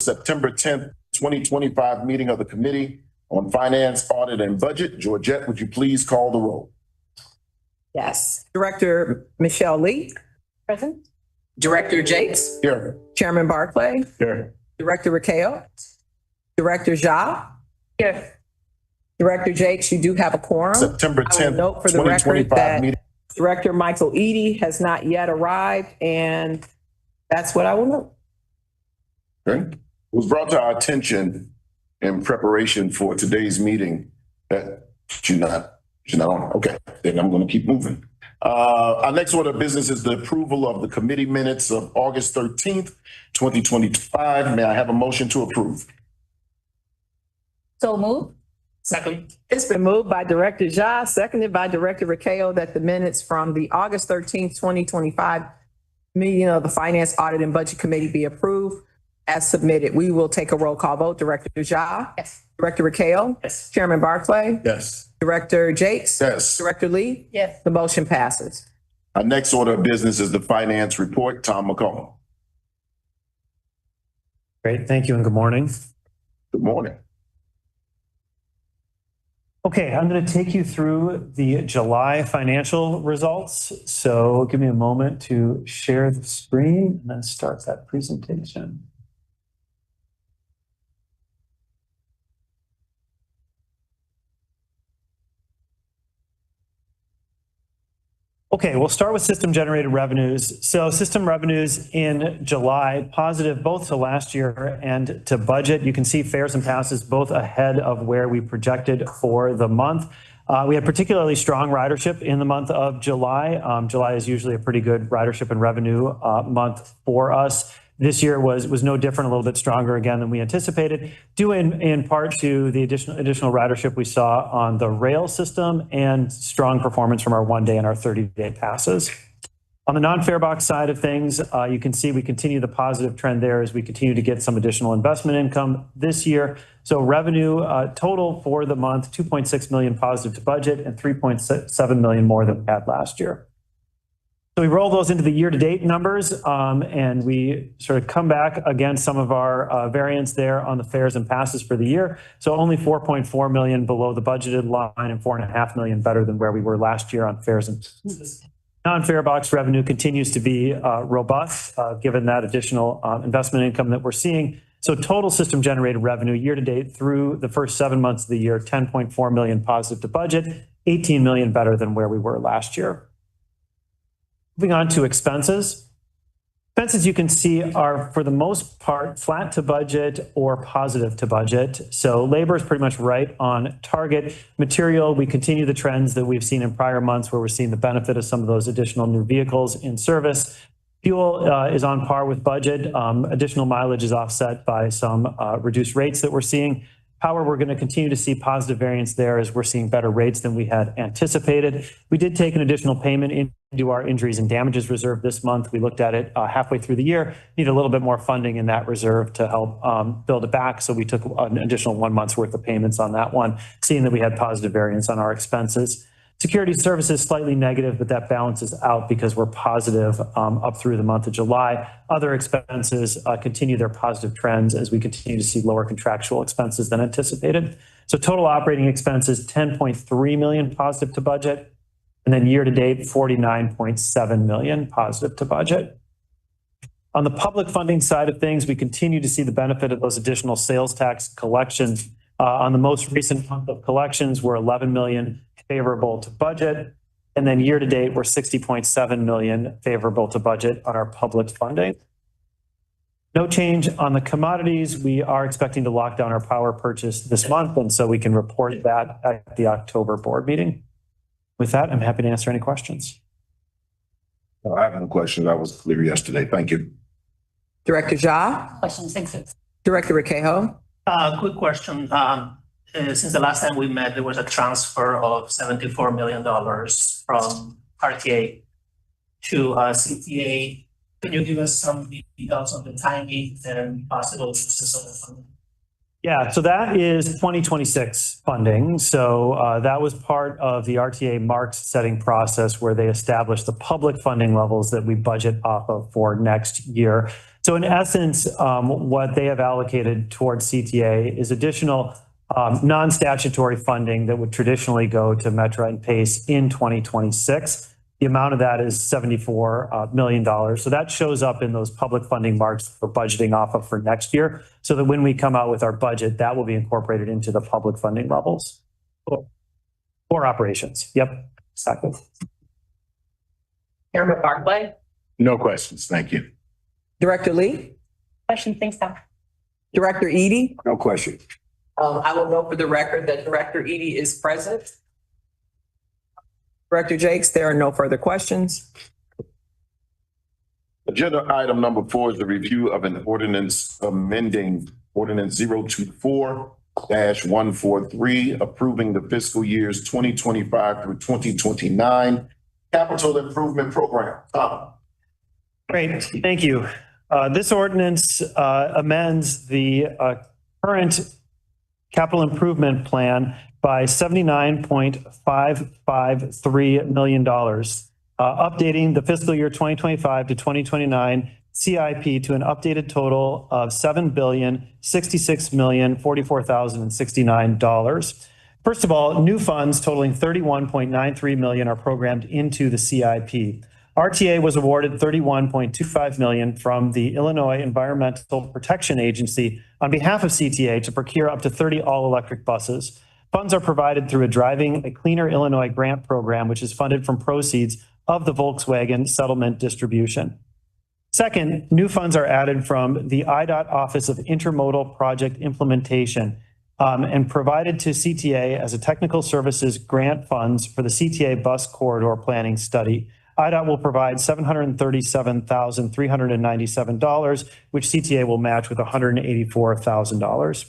September 10th, 2025 meeting of the Committee on Finance, Audit, and Budget. Georgette, would you please call the roll? Yes. Director Michelle Lee. Present. Director Jakes. Here. Chairman Barclay. Here. Director Rakeo. Director Ja. Here. Director Jakes, you do have a quorum. September 10th, note for the record 2025 that meeting. Director Michael Eady has not yet arrived, and that's what I will note. Okay. It was brought to our attention in preparation for today's meeting that she's not on. Okay, then I'm going to keep moving. Our next order of business is the approval of the committee minutes of August 13th, 2025. May I have a motion to approve? So moved. Second. It's been moved by Director Ja, seconded by Director Rakeo, that the minutes from the August 13th, 2025 meeting of the Finance, Audit, and Budget Committee be approved as submitted. We will take a roll call vote. Director Ja? Yes. Director Rakeo? Yes. Chairman Barclay? Yes. Director Jakes? Yes. Director Lee? Yes. The motion passes. Our next order of business is the finance report. Tom McCollum. Great, thank you and good morning. Good morning. Okay, I'm going to take you through the July financial results. So give me a moment to share the screen and then start that presentation. Okay, we'll start with system generated revenues. So system revenues in July, positive both to last year and to budget. You can see fares and passes both ahead of where we projected for the month. We had particularly strong ridership in the month of July. July is usually a pretty good ridership and revenue month for us. This year was no different, a little bit stronger again than we anticipated, due in part to the additional ridership we saw on the rail system and strong performance from our 1-day and our 30-day passes. On the non-fare box side of things, you can see we continue the positive trend there as we continue to get some additional investment income this year. So revenue total for the month, 2.6 million positive to budget and 3.7 million more than we had last year. So we roll those into the year-to-date numbers, and we sort of come back against some of our variance there on the fares and passes for the year. So only 4.4 million below the budgeted line and 4.5 million better than where we were last year on fares and passes. Non-fare box revenue continues to be robust, given that additional investment income that we're seeing. So total system generated revenue year-to-date through the first 7 months of the year, 10.4 million positive to budget, 18 million better than where we were last year. Moving on to expenses. Expenses, you can see, are for the most part flat to budget or positive to budget. So labor is pretty much right on target. Material, we continue the trends that we've seen in prior months where we're seeing the benefit of some of those additional new vehicles in service. Fuel is on par with budget. Additional mileage is offset by some reduced rates that we're seeing. Power, we're going to continue to see positive variance there as we're seeing better rates than we had anticipated. We did take an additional payment into our injuries and damages reserve this month. We looked at it halfway through the year, need a little bit more funding in that reserve to help build it back. So we took an additional 1 month's worth of payments on that one, seeing that we had positive variance on our expenses. Security services slightly negative, but that balances out because we're positive up through the month of July. Other expenses continue their positive trends as we continue to see lower contractual expenses than anticipated. So total operating expenses, 10.3 million positive to budget. And then year to date, 49.7 million positive to budget. On the public funding side of things, we continue to see the benefit of those additional sales tax collections. On the most recent month of collections, we're 11 million favorable to budget. And then year to date, we're 60.7 million favorable to budget on our public funding. No change on the commodities. We are expecting to lock down our power purchase this month, and so we can report that at the October board meeting. With that, I'm happy to answer any questions. No, I have no questions. I was clear yesterday. Thank you. Director Ja? Questions, thanks. Director Rakeo? Quick question. Since the last time we met, there was a transfer of $74 million from RTA to CTA. Can you give us some details on the timing and possible uses of the funding? Yeah, so that is 2026 funding. So that was part of the RTA marks setting process where they established the public funding levels that we budget off of for next year. So in essence, what they have allocated towards CTA is additional non-statutory funding that would traditionally go to Metra and PACE in 2026. The amount of that is $74 million. So that shows up in those public funding marks for budgeting off of for next year, so that when we come out with our budget, that will be incorporated into the public funding levels for operations. Yep, exactly. Chairman Barclay. No questions. Thank you. Director Lee. Question, thanks, Tom. Director Eady. No question. I will note for the record that Director Eady is present. Director Jakes, there are no further questions. Agenda item number 4 is the review of an ordinance amending ordinance 024-143, approving the fiscal years 2025 through 2029 capital improvement program. Great, thank you. This ordinance amends the current capital improvement plan by $79.553 million, updating the fiscal year 2025 to 2029 CIP to an updated total of $7,066,044,069. First of all, new funds totaling $31.93 million are programmed into the CIP. RTA was awarded $31.25 million from the Illinois Environmental Protection Agency on behalf of CTA to procure up to 30 all-electric buses. Funds are provided through a Driving a Cleaner Illinois grant program, which is funded from proceeds of the Volkswagen settlement distribution. Second, new funds are added from the IDOT Office of Intermodal Project Implementation and provided to CTA as a technical services grant funds for the CTA bus corridor planning study. IDOT will provide $737,397, which CTA will match with $184,000.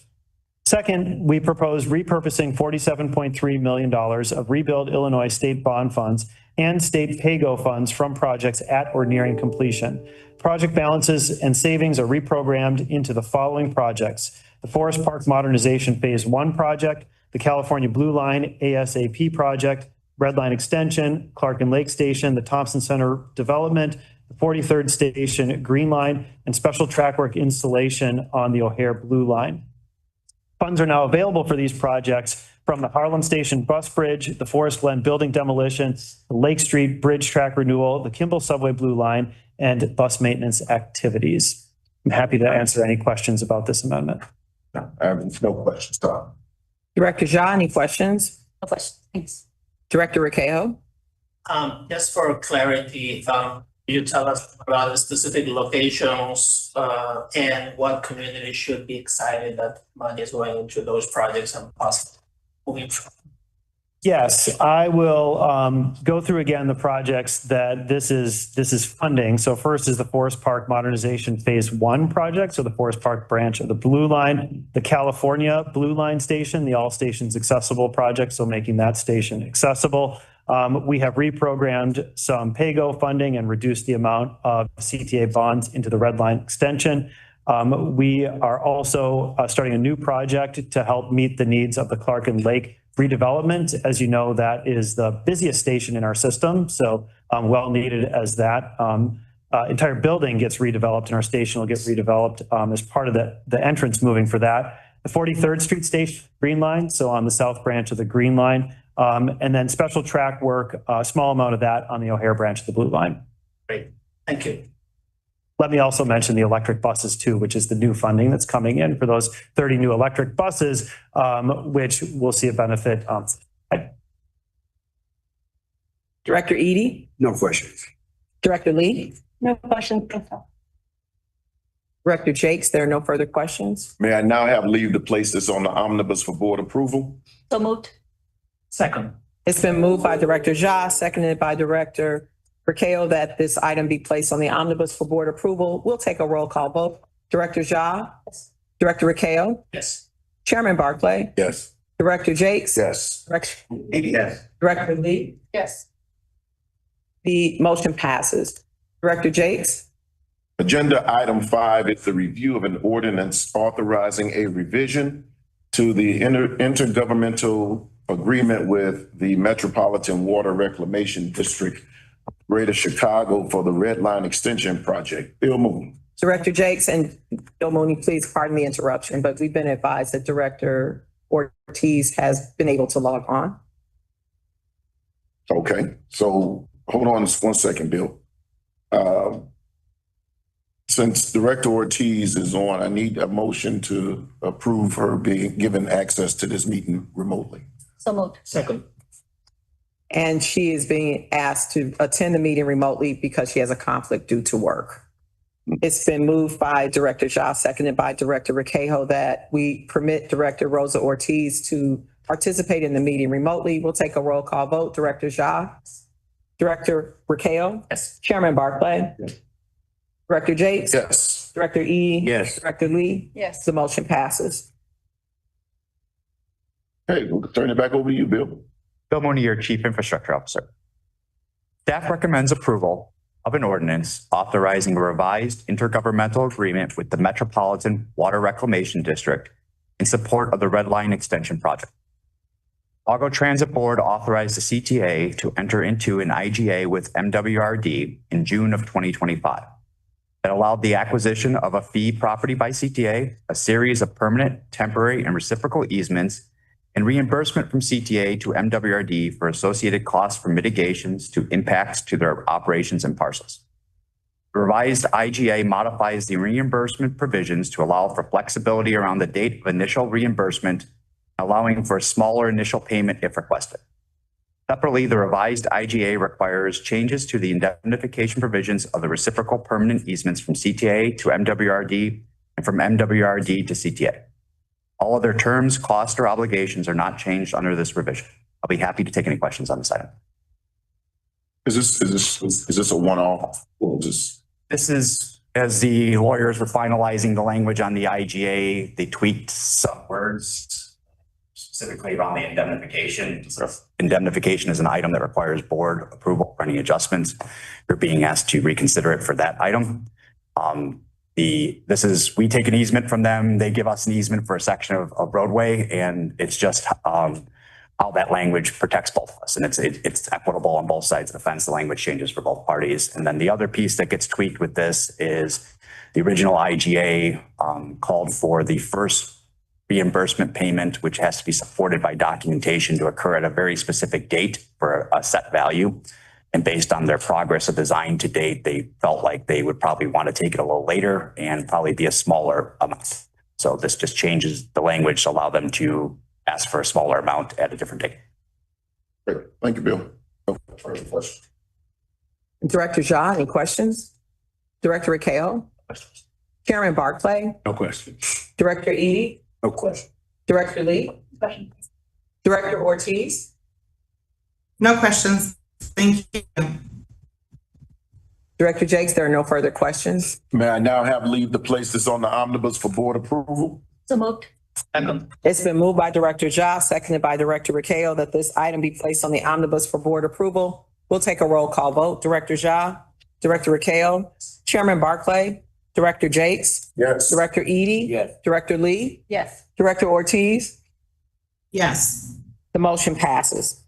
Second, we propose repurposing $47.3 million of Rebuild Illinois state bond funds and state PAYGO funds from projects at or nearing completion. Project balances and savings are reprogrammed into the following projects: the Forest Park Modernization Phase 1 project, the California Blue Line ASAP project, Red Line Extension, Clark and Lake Station, the Thompson Center Development, the 43rd Station Green Line, and special track work installation on the O'Hare Blue Line. Funds are now available for these projects from the Harlem Station Bus Bridge, the Forest Glen Building Demolition, the Lake Street Bridge Track Renewal, the Kimball Subway Blue Line, and bus maintenance activities. I'm happy to answer any questions about this amendment. No, I have no questions, Tom. Director Ja, any questions? No question, thanks. Director Ricao. Just for clarity, you tell us about the specific locations and what community should be excited that money is going into those projects and possibly moving from. Yes, I will go through again the projects that this is funding. So first is the Forest Park Modernization Phase 1 project. So the Forest Park branch of the Blue Line, the California Blue Line Station, the All Stations Accessible project. So making that station accessible. We have reprogrammed some PAYGO funding and reduced the amount of CTA bonds into the Red Line Extension. We are also starting a new project to help meet the needs of the Clark and Lake redevelopment. As you know, that is the busiest station in our system. So well needed as that entire building gets redeveloped and our station will get redeveloped as part of the entrance moving for that. The 43rd Street Station Green Line, so on the south branch of the Green Line. And then special track work, a small amount of that on the O'Hare branch of the Blue Line. Great, thank you. Let me also mention the electric buses too, which is the new funding that's coming in for those 30 new electric buses, which will see a benefit. Director Eady. No questions. Director Lee. No question, thanks, Tom. Director Jakes, there are no further questions. May I now have leave to place this on the omnibus for board approval? So moved. Second. It's been moved by Director Ja, seconded by Director Ricao, that this item be placed on the omnibus for board approval. We'll take a roll call vote. Director Ja. Yes. Director Ricao. Yes. Chairman Barclay. Yes. Director Jakes. Yes. Yes. Director Lee. Yes. The motion passes. Director Jakes. Agenda item 5 is the review of an ordinance authorizing a revision to the intergovernmental agreement with the Metropolitan Water Reclamation District, Greater Chicago, for the Red Line Extension Project. Bill Moon. Director Jakes and Bill Mooney, please pardon the interruption, but we've been advised that Director Ortiz has been able to log on. Okay, so hold on just 1 second, Bill. Since Director Ortiz is on, I need a motion to approve her being given access to this meeting remotely. So moved. Second. And she is being asked to attend the meeting remotely because she has a conflict due to work. It's been moved by Director Shaw, seconded by Director Requejo, that we permit Director Rosa Ortiz to participate in the meeting remotely. We'll take a roll call vote. Director Shaw? Director Requejo? Yes. Chairman Barclay? Yes. Director Jakes? Yes. Director Eady? Yes. Director Lee? Yes. The motion passes. Hey, we'll turn it back over to you, Bill. Bill Mooney, your Chief Infrastructure Officer. Staff recommends approval of an ordinance authorizing a revised intergovernmental agreement with the Metropolitan Water Reclamation District in support of the Red Line Extension Project. Chicago Transit Board authorized the CTA to enter into an IGA with MWRD in June of 2025. That allowed the acquisition of a fee property by CTA, a series of permanent, temporary, and reciprocal easements, and reimbursement from CTA to MWRD for associated costs for mitigations to impacts to their operations and parcels. The revised IGA modifies the reimbursement provisions to allow for flexibility around the date of initial reimbursement, allowing for a smaller initial payment if requested. Separately, the revised IGA requires changes to the indemnification provisions of the reciprocal permanent easements from CTA to MWRD and from MWRD to CTA. All other terms, costs, or obligations are not changed under this revision. I'll be happy to take any questions on this item. Is this a one-off? Or is This is, as the lawyers were finalizing the language on the IGA, they tweaked some words, specifically around the indemnification. Sort of indemnification is an item that requires board approval for any adjustments. You're being asked to reconsider it for that item. We take an easement from them. They give us an easement for a section of roadway, and it's just how that language protects both of us. And it's equitable on both sides of the fence. The language changes for both parties. And then the other piece that gets tweaked with this is the original IGA called for the first reimbursement payment, which has to be supported by documentation to occur at a very specific date for a set value. And based on their progress of design to date, they felt like they would probably want to take it a little later and probably be a smaller amount. So this just changes the language to allow them to ask for a smaller amount at a different date. Great. Thank you, Bill. No further questions. Director Shaw, any questions? Director Requejo? Chairman Barclay? No questions. Director Eady? No question. Director Lee? Question. Director Ortiz? No questions. Thank you. Director Jakes, there are no further questions. May I now have leave to place this on the omnibus for board approval? So moved. Second. It's been moved by Director Ja, seconded by Director Requejo, that this item be placed on the omnibus for board approval. We'll take a roll call vote. Director Ja, Director Requejo, Chairman Barclay, Director Jakes, Yes. Director Eady. Yes. Director Lee, Yes. Director Ortiz. Yes. The motion passes.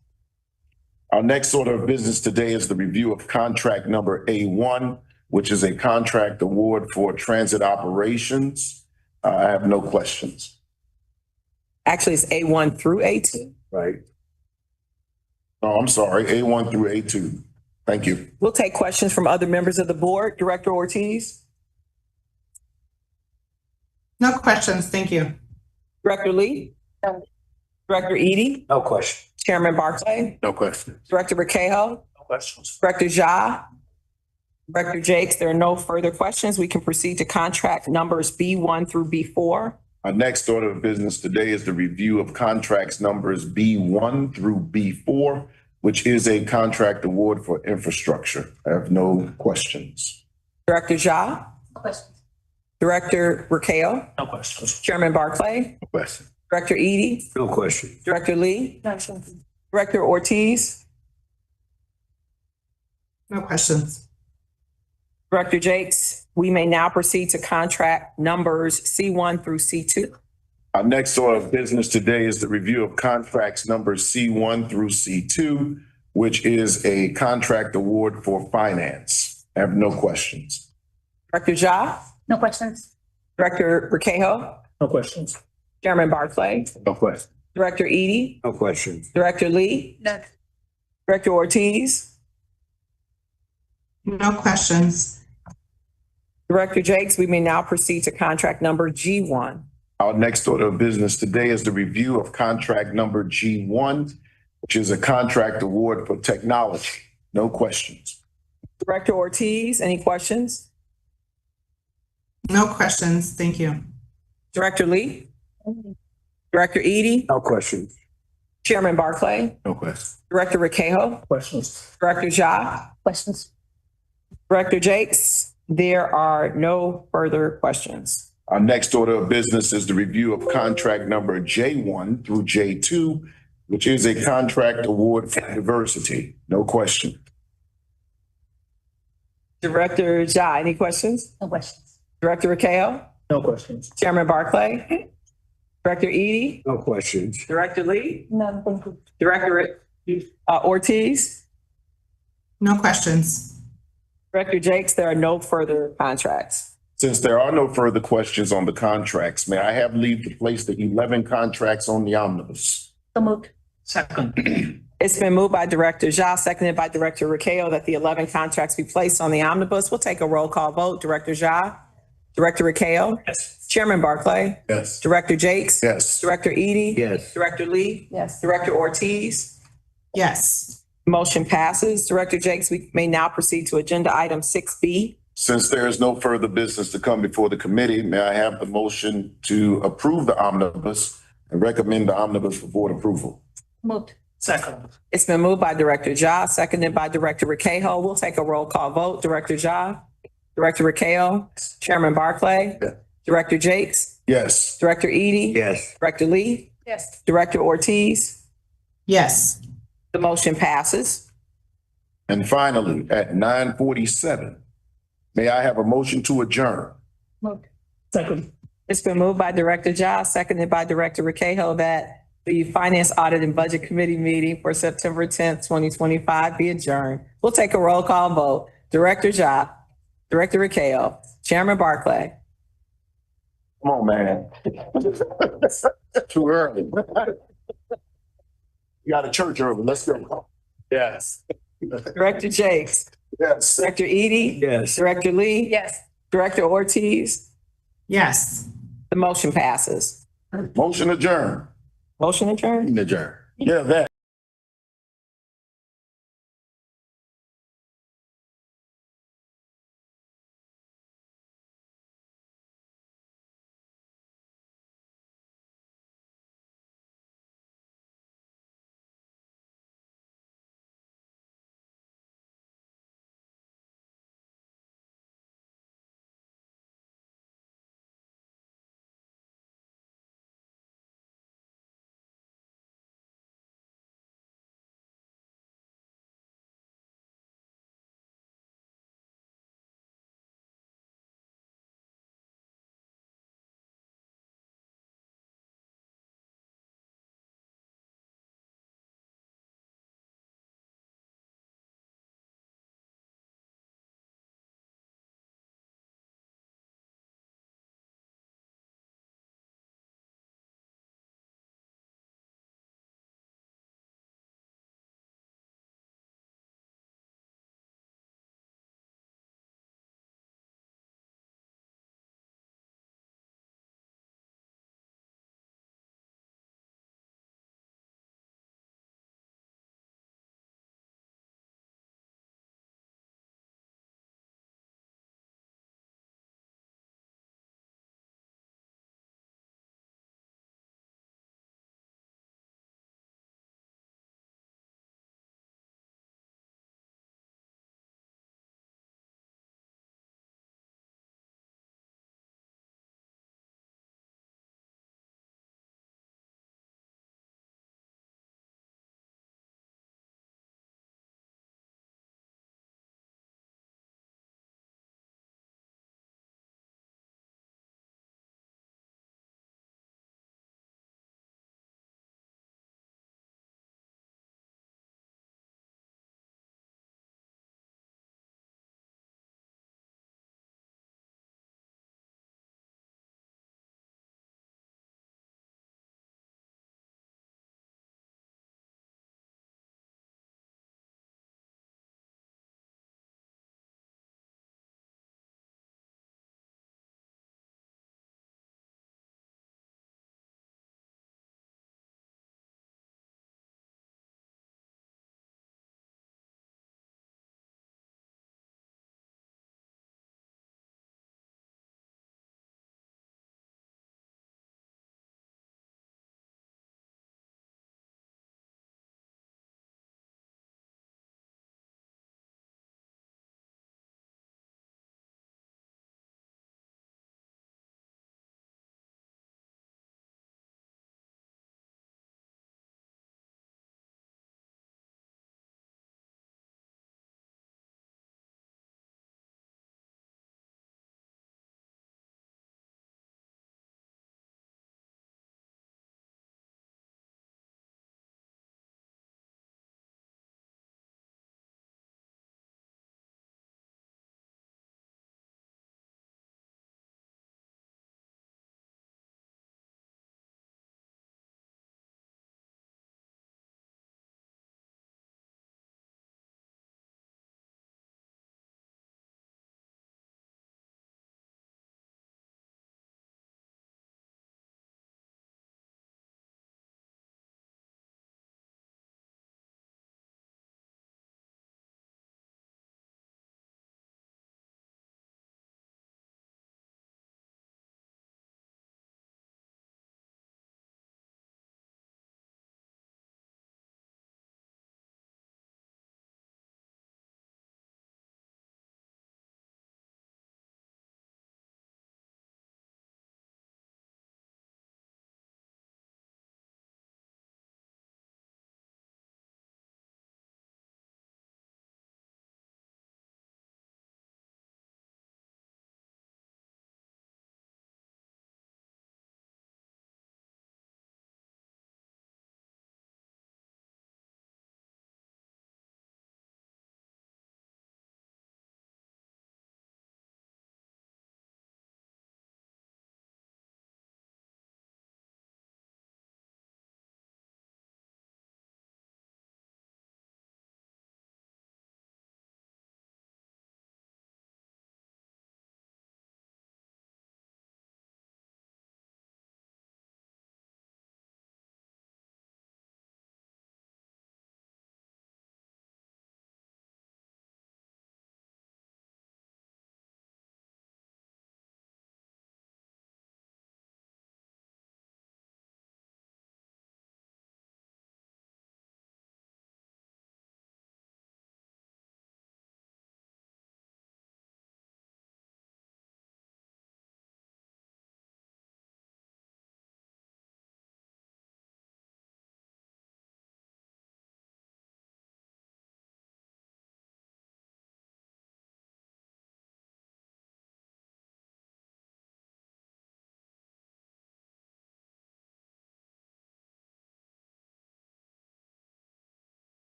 Our next order of business today is the review of contract number A1, which is a contract award for transit operations. I have no questions. Actually, it's A1 through A2. Right. Oh, I'm sorry, A1 through A2. Thank you. We'll take questions from other members of the board. Director Ortiz, No questions. Thank you. Director Lee, No. Director Eady, No question. Chairman Barclay, No questions. Director Requejo, No questions. Director Ja, Director Jakes, there are no further questions. We can proceed to contract numbers B1 through B4. Our next order of business today is the review of contracts numbers B1 through B4, which is a contract award for infrastructure. I have no questions. Director Ja, No questions. Director Requejo, No questions. Chairman Barclay, No question. Director Eady, No question. Director Lee, No questions. Director Ortiz, No questions. Director Jakes. We may now proceed to contract numbers C1 through C2. Our next order of business today is the review of contracts numbers C1 through C2, which is a contract award for finance. I have no questions. Director Ja, No questions? Director Rekejo, No questions. Chairman Barclay, No question. Director Eady, No questions. Director Lee, None. Director Ortiz, No questions. Director Jakes. We may now proceed to contract number G1. Our next order of business today is the review of contract number G1, which is a contract award for technology. No questions. Director Ortiz, any questions? No questions. Thank you. Director Lee, Director Eady, No questions. Chairman Barclay, No questions. Director Rekejo, Questions. Director Ja, Questions? Director Jakes. There are no further questions. Our next order of business is the review of contract number J1 through J2, which is a contract award for diversity. No question. Director Ja, any questions? No questions. Director Rekejo, No questions. Chairman Barclay, Director Eady, No questions. Director Lee, None, thank you. Director Ortiz, No questions. Director Jakes. There are no further contracts. Since there are no further questions on the contracts, may I have leave to place the 11 contracts on the omnibus? So moved. Second. It's been moved by Director Ja, seconded by Director Rekejo that the 11 contracts be placed on the omnibus. We'll take a roll call vote. Director Ja, Director Rekejo, Yes. Chairman Barclay, Yes. Director Jakes, Yes. Director Eady, Yes. Director Lee, Yes. Director Ortiz. Yes. Motion passes. Director Jakes, we may now proceed to agenda item 6B. Since there is no further business to come before the committee, may I have the motion to approve the omnibus and recommend the omnibus for board approval? Moved. Second. It's been moved by Director Ja, seconded by Director Rekejo. We'll take a roll call vote. Director Ja, Director Rekejo, Chairman Barclay, Yeah. Director Jakes, Yes. Director Eady, Yes. Director Lee, Yes. Director Ortiz. Yes. The motion passes. And finally, at 9:47, may I have a motion to adjourn? Moved. Second. It's been moved by Director Ja, seconded by Director Rekejo that the Finance Audit and Budget Committee meeting for September 10th, 2025 be adjourned. We'll take a roll call vote. Director Ja, Director Rekejo, Chairman Barclay, Come on, man. Too early. You got a church early. Let's go. Yes. Director Jakes, Yes. Director Eady, Yes. Director Lee, Yes. Director Ortiz. Yes. The motion passes. Motion adjourned. Motion adjourned. Adjourn. Yeah, that.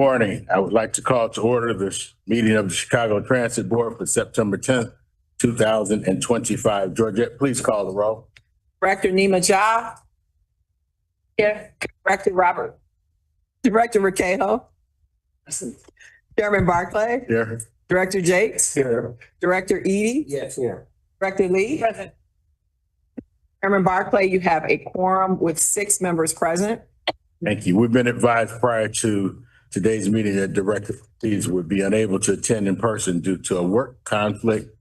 Morning. I would like to call to order this meeting of the Chicago Transit Board for September 10th, 2025. Georgette, please call the roll. Director Nima Ja. Here. Director Robert. Director Raquel. Chairman Barclay. Here. Director Jakes. Here. Director Edie. Yes, here. Director Lee. Present. Chairman Barclay, you have a quorum with 6 members present. Thank you. We've been advised prior to today's meeting that Director Ortiz would be unable to attend in person due to a work conflict,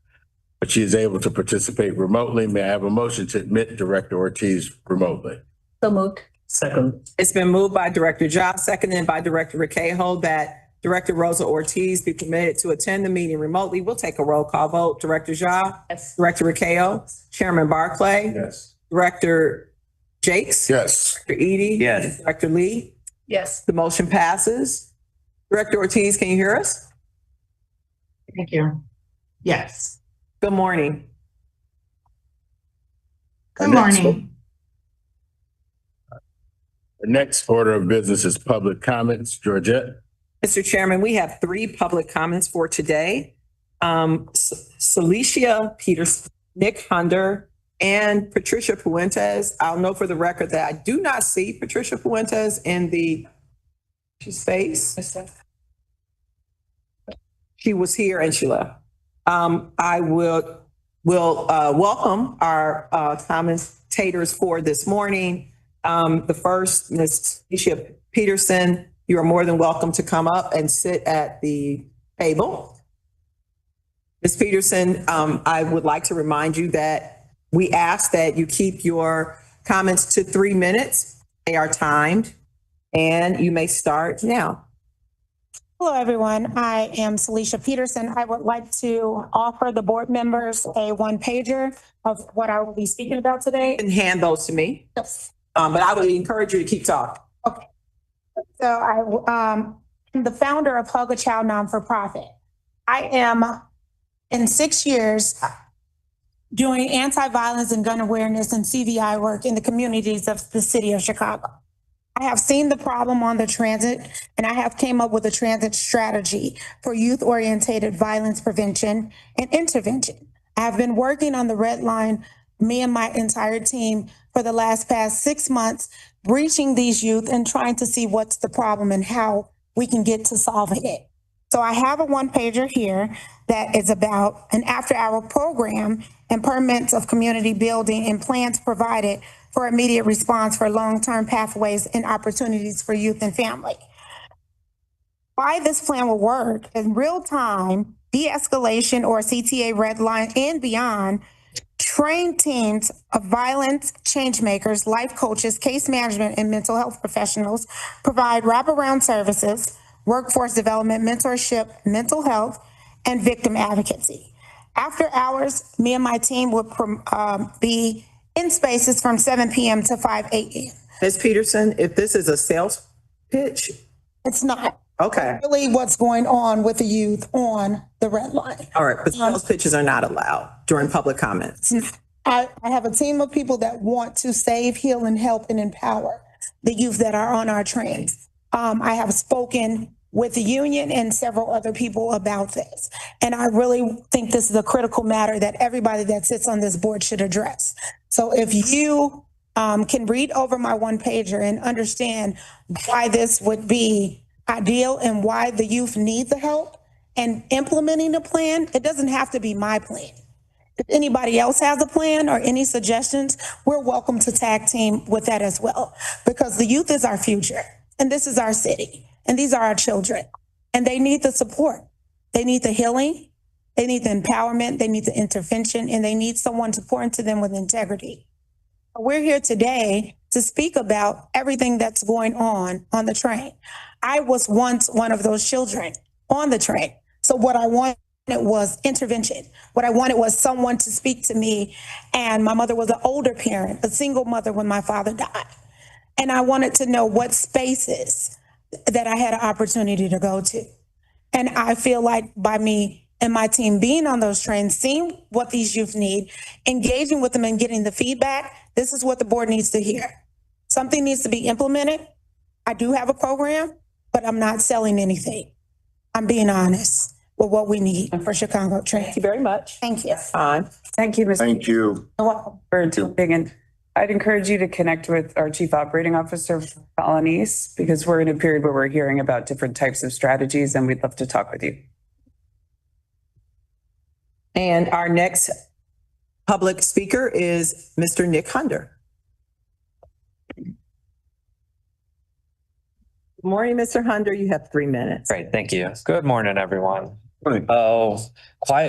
but she is able to participate remotely. May I have a motion to admit Director Ortiz remotely? So moved. Second. It's been moved by Director Ja, seconded by Director Raquel, that Director Rosa Ortiz be permitted to attend the meeting remotely. We'll take a roll call vote. Director Ja, Yes. Director Raquel, Chairman Barclay, Yes. Director Jakes. Yes. Director Edie. Yes. Director Lee. Yes. The motion passes. Director Ortiz, can you hear us? Thank you. Yes. Good morning. Good morning. The next order of business is public comments. Georgette? Mr. Chairman, we have 3 public comments for today. Celicia Peters, Nick Hunter, and Patricia Fuentes. I'll note for the record that I do not see Patricia Fuentes in the space. She was here and she left. I will welcome our commentators for this morning. The first, Ms. Celicia Peterson, you are more than welcome to come up and sit at the table. Ms. Peterson, I would like to remind you that we ask that you keep your comments to 3 minutes. They are timed, and you may start now. Hello, everyone. I am Celicia Peterson. I would like to offer the board members a one-pager of what I will be speaking about today. And hand those to me, Yes. but I would encourage you to keep talking. So I'm the founder of Hug a Child Non-for-Profit. I am in 6 years doing anti-violence and gun awareness and CVI work in the communities of the city of Chicago. I have seen the problem on the transit, and I have came up with a transit strategy for youth-oriented violence prevention and intervention. I have been working on the red line, me and my entire team, for the past 6 months, reaching these youth and trying to see what's the problem and how we can get to solving it. So I have a one-pager here that is about an after-hour program and permits of community building and plans provided for immediate response for long-term pathways and opportunities for youth and family. Why this plan will work in real time, de-escalation or CTA red line and beyond, train teams of violence change makers, life coaches, case management, and mental health professionals provide wraparound services, workforce development, mentorship, mental health, and victim advocacy. After hours, me and my team would be in spaces from 7 p.m. to 5 a.m. Ms. Peterson, if this is a sales pitch, It's not okay. really what's going on with the youth on the red line. All right, but sales pitches are not allowed during public comments. I have a team of people that want to save, heal, and help and empower the youth that are on our trains. I have spoken with the union and several other people about this. And I really think this is a critical matter that everybody that sits on this board should address. So if you can read over my one-pager and understand why this would be ideal and why the youth need the help and implementing the plan, it doesn't have to be my plan. If anybody else has a plan or any suggestions, we're welcome to tag team with that as well, because the youth is our future and this is our city and these are our children and they need the support. They need the healing, they need the empowerment, they need the intervention, and they need someone to pour into them with integrity. We're here today to speak about everything that's going on the train. I was once one of those children on the train. So what I wanted was intervention. What I wanted was someone to speak to me. And my mother was an older parent, a single mother when my father died. And I wanted to know what spaces that I had an opportunity to go to. And I feel like by me and my team being on those trains, seeing what these youth need, engaging with them and getting the feedback, this is what the board needs to hear. Something needs to be implemented. I do have a program, but but I'm not selling anything. I'm being honest with what we need for Chicago Thank Trans. you very much. Thank you. Time. Thank you, Ms. Thank you. You're welcome. for jumping in. I'd encourage you to connect with our Chief Operating Officer, Colonies, because we're in a period where we're hearing about different types of strategies and we'd love to talk with you. And our next public speaker is Mr. Nick Hunter. Good morning, Mr. Hunter. You have 3 minutes. Great, thank you. Good morning, everyone. So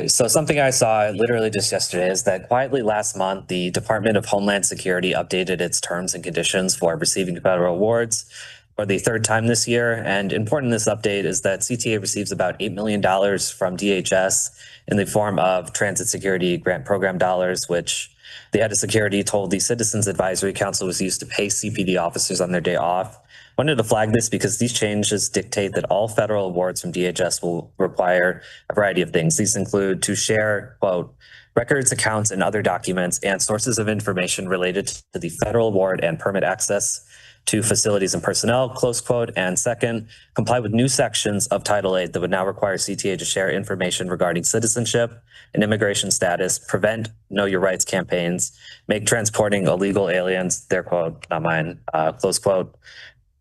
something I saw literally just yesterday is that quietly last month, the Department of Homeland Security updated its terms and conditions for receiving federal awards for the 3rd time this year. And important in this update is that CTA receives about $8 million from DHS in the form of Transit Security Grant Program dollars, which the head of security told the Citizens Advisory Council was used to pay CPD officers on their day off. Wanted to flag this because these changes dictate that all federal awards from DHS will require a variety of things. These include to share, quote, records, accounts, and other documents and sources of information related to the federal award and permit access to facilities and personnel, close quote. And second, comply with new sections of Title VIII that would now require CTA to share information regarding citizenship and immigration status, prevent know your rights campaigns, make transporting illegal aliens, their quote, not mine, close quote,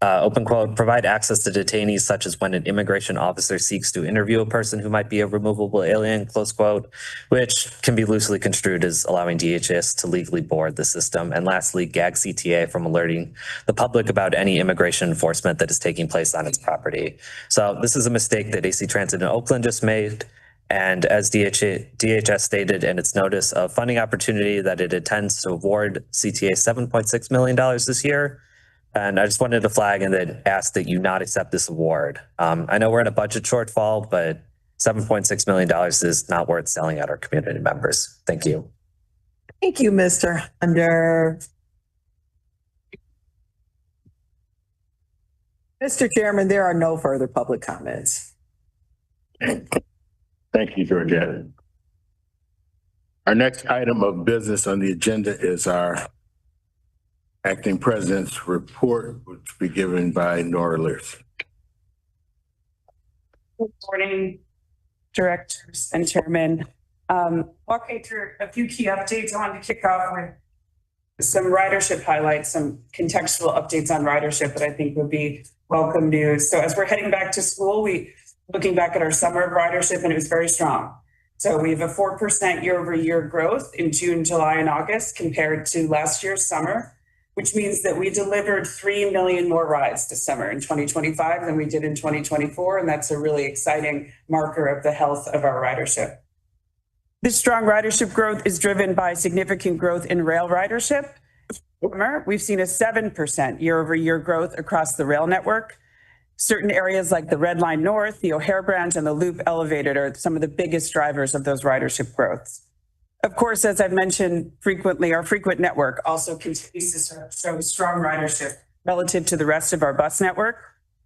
open quote, provide access to detainees such as when an immigration officer seeks to interview a person who might be a removable alien, close quote, which can be loosely construed as allowing DHS to legally board the system. And lastly, gag CTA from alerting the public about any immigration enforcement that is taking place on its property. So this is a mistake that AC Transit in Oakland just made. And as DHS stated in its notice of funding opportunity that it intends to award CTA $7.6 million this year. And I just wanted to flag and then ask that you not accept this award. I know we're in a budget shortfall, but $7.6 million is not worth selling at our community members. Thank you. Thank you, Mr. Hunter. Mr. Chairman, there are no further public comments. Thank you, Georgette. Our next item of business on the agenda is our Acting President's report, which will be given by Nora Lears. Good morning, directors and chairman. Walking through a few key updates. I wanted to kick off with some ridership highlights, some contextual updates on ridership that I think would be welcome news. So as we're heading back to school, looking back at our summer of ridership, and it was very strong. So we have a 4% year-over-year growth in June, July, and August compared to last year's summer, which means that we delivered 3 million more rides this summer in 2025 than we did in 2024. And that's a really exciting marker of the health of our ridership. This strong ridership growth is driven by significant growth in rail ridership. We've seen a 7% year-over-year growth across the rail network. Certain areas like the Red Line North, the O'Hare Branch, and the Loop Elevated are some of the biggest drivers of those ridership growths. Of course, as I've mentioned frequently, our frequent network also continues to show strong ridership relative to the rest of our bus network.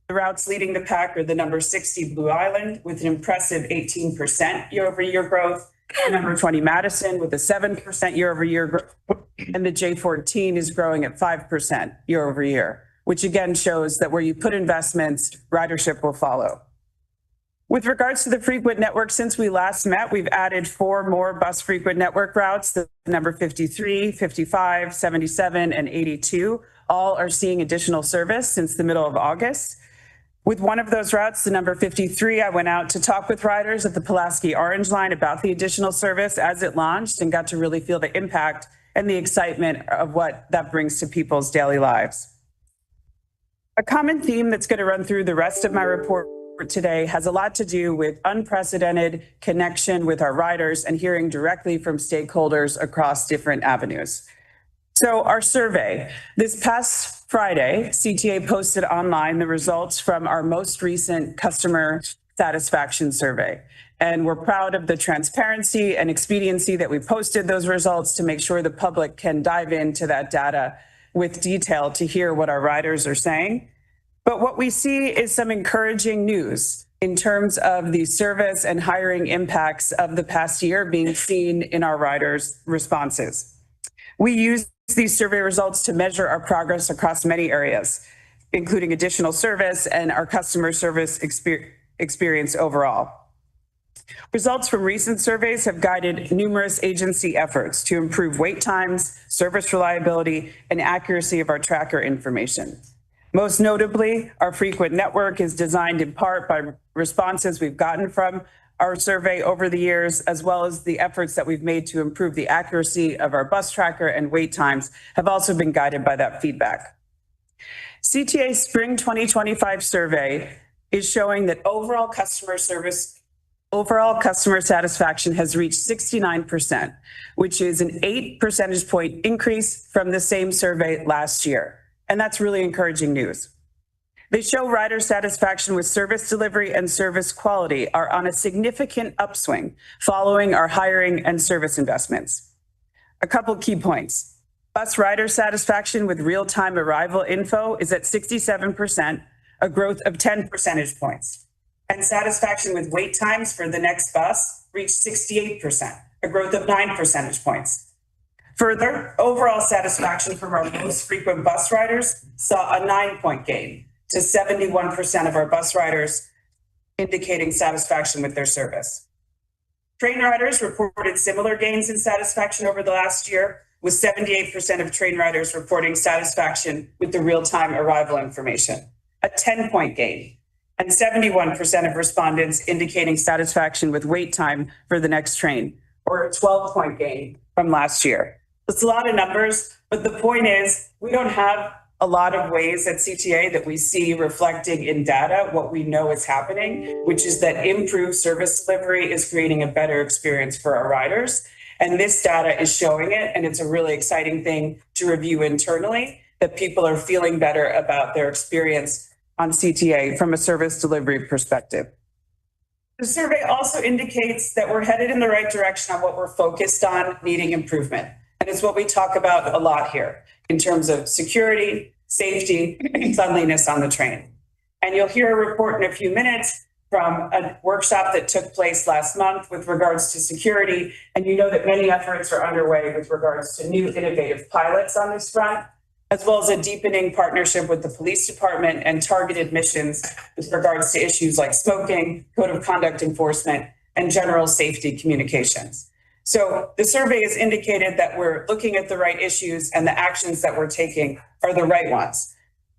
The routes leading the pack are the number 60 Blue Island with an impressive 18% year-over-year growth, the number 20 Madison with a 7% year-over-year growth, and the J14 is growing at 5% year-over-year, which again shows that where you put investments, ridership will follow. With regards to the frequent network, since we last met, we've added 4 more bus frequent network routes, the number 53, 55, 77, and 82. All are seeing additional service since the middle of August. With one of those routes, the number 53, I went out to talk with riders at the Pulaski Orange Line about the additional service as it launched and got to really feel the impact and the excitement of what that brings to people's daily lives. A common theme that's going to run through the rest of my report today has a lot to do with unprecedented connection with our riders and hearing directly from stakeholders across different avenues. So our survey, this past Friday, CTA posted online the results from our most recent customer satisfaction survey. And we're proud of the transparency and expediency that we posted those results to make sure the public can dive into that data with detail to hear what our riders are saying. But what we see is some encouraging news in terms of the service and hiring impacts of the past year being seen in our riders' responses. We use these survey results to measure our progress across many areas. including additional service and our customer service experience overall. Results from recent surveys have guided numerous agency efforts to improve wait times, service reliability, and accuracy of our tracker information. Most notably, our frequent network is designed in part by responses we've gotten from our survey over the years, as well as the efforts that we've made to improve the accuracy of our bus tracker and wait times have also been guided by that feedback. CTA's Spring 2025 survey is showing that overall customer satisfaction has reached 69%, which is an 8 percentage point increase from the same survey last year. And that's really encouraging news. They show rider satisfaction with service delivery and service quality are on a significant upswing following our hiring and service investments. A couple key points. Bus rider satisfaction with real-time arrival info is at 67%, a growth of 10 percentage points. And satisfaction with wait times for the next bus reached 68%, a growth of 9 percentage points. Further, overall satisfaction from our most frequent bus riders saw a 9-point gain to 71% of our bus riders indicating satisfaction with their service. Train riders reported similar gains in satisfaction over the last year, with 78% of train riders reporting satisfaction with the real-time arrival information, a 10-point gain, and 71% of respondents indicating satisfaction with wait time for the next train, or a 12-point gain from last year. It's a lot of numbers, but the point is we don't have a lot of ways at CTA that we see reflecting in data what we know is happening, which is that improved service delivery is creating a better experience for our riders. And this data is showing it, and it's a really exciting thing to review internally, that people are feeling better about their experience on CTA from a service delivery perspective. The survey also indicates that we're headed in the right direction on what we're focused on needing improvement. And it's what we talk about a lot here in terms of security, safety, and cleanliness on the train. And you'll hear a report in a few minutes from a workshop that took place last month with regards to security. And you know that many efforts are underway with regards to new innovative pilots on this front, as well as a deepening partnership with the police department and targeted missions with regards to issues like smoking, code of conduct enforcement, and general safety communications. So the survey has indicated that we're looking at the right issues and the actions that we're taking are the right ones.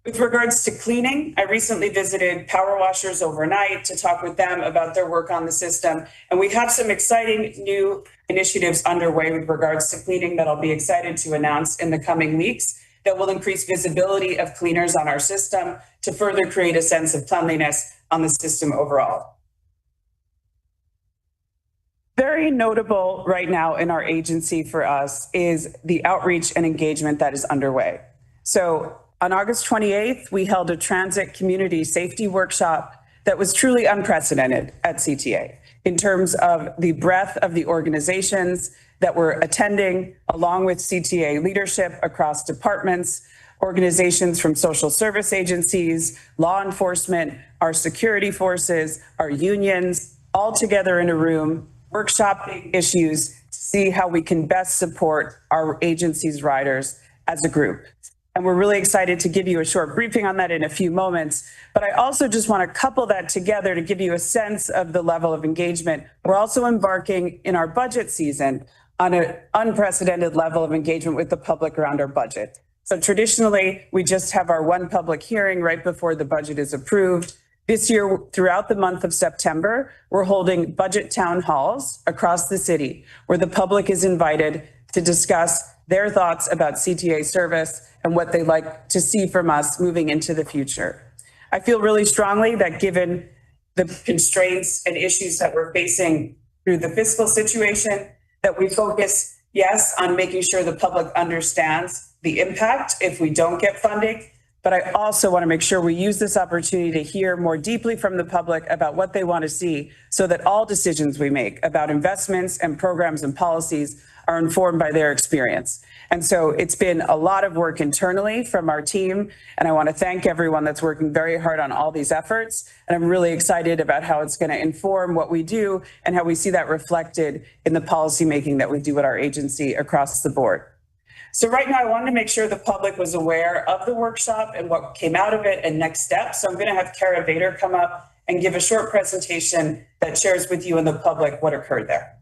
With regards to cleaning, I recently visited power washers overnight to talk with them about their work on the system. And we have some exciting new initiatives underway with regards to cleaning that I'll be excited to announce in the coming weeks that will increase visibility of cleaners on our system to further create a sense of cleanliness on the system overall. Very notable right now in our agency for us is the outreach and engagement that is underway. So on August 28th, we held a transit community safety workshop that was truly unprecedented at CTA in terms of the breadth of the organizations that were attending, along with CTA leadership across departments, organizations from social service agencies, law enforcement, our security forces, our unions, all together in a room, workshopping issues to see how we can best support our agency's riders as a group. And we're really excited to give you a short briefing on that in a few moments. But I also just want to couple that together to give you a sense of the level of engagement. We're also embarking in our budget season on an unprecedented level of engagement with the public around our budget. So traditionally, we just have our one public hearing right before the budget is approved. This year, throughout the month of September, we're holding budget town halls across the city where the public is invited to discuss their thoughts about CTA service and what they'd like to see from us moving into the future. I feel really strongly that given the constraints and issues that we're facing through the fiscal situation, that we focus, yes, on making sure the public understands the impact if we don't get funding. But I also want to make sure we use this opportunity to hear more deeply from the public about what they want to see so that all decisions we make about investments and programs and policies are informed by their experience. And so it's been a lot of work internally from our team. And I want to thank everyone that's working very hard on all these efforts. And I'm really excited about how it's going to inform what we do and how we see that reflected in the policymaking that we do at our agency across the board. So right now, I wanted to make sure the public was aware of the workshop and what came out of it and next steps. So I'm going to have Kara Vader come up and give a short presentation that shares with you and the public what occurred there.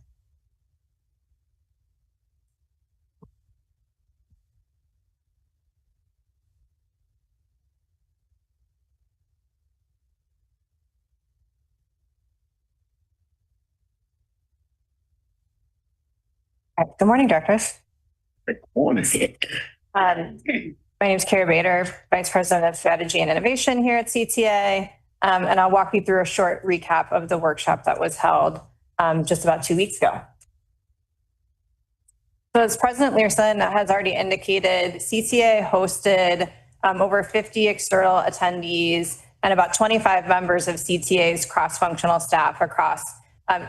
Good morning, directors. Good morning. My name is Kara Bader, Vice President of Strategy and Innovation here at CTA. And I'll walk you through a short recap of the workshop that was held just about 2 weeks ago. So as President Learson has already indicated, CTA hosted over 50 external attendees and about 25 members of CTA's cross-functional staff across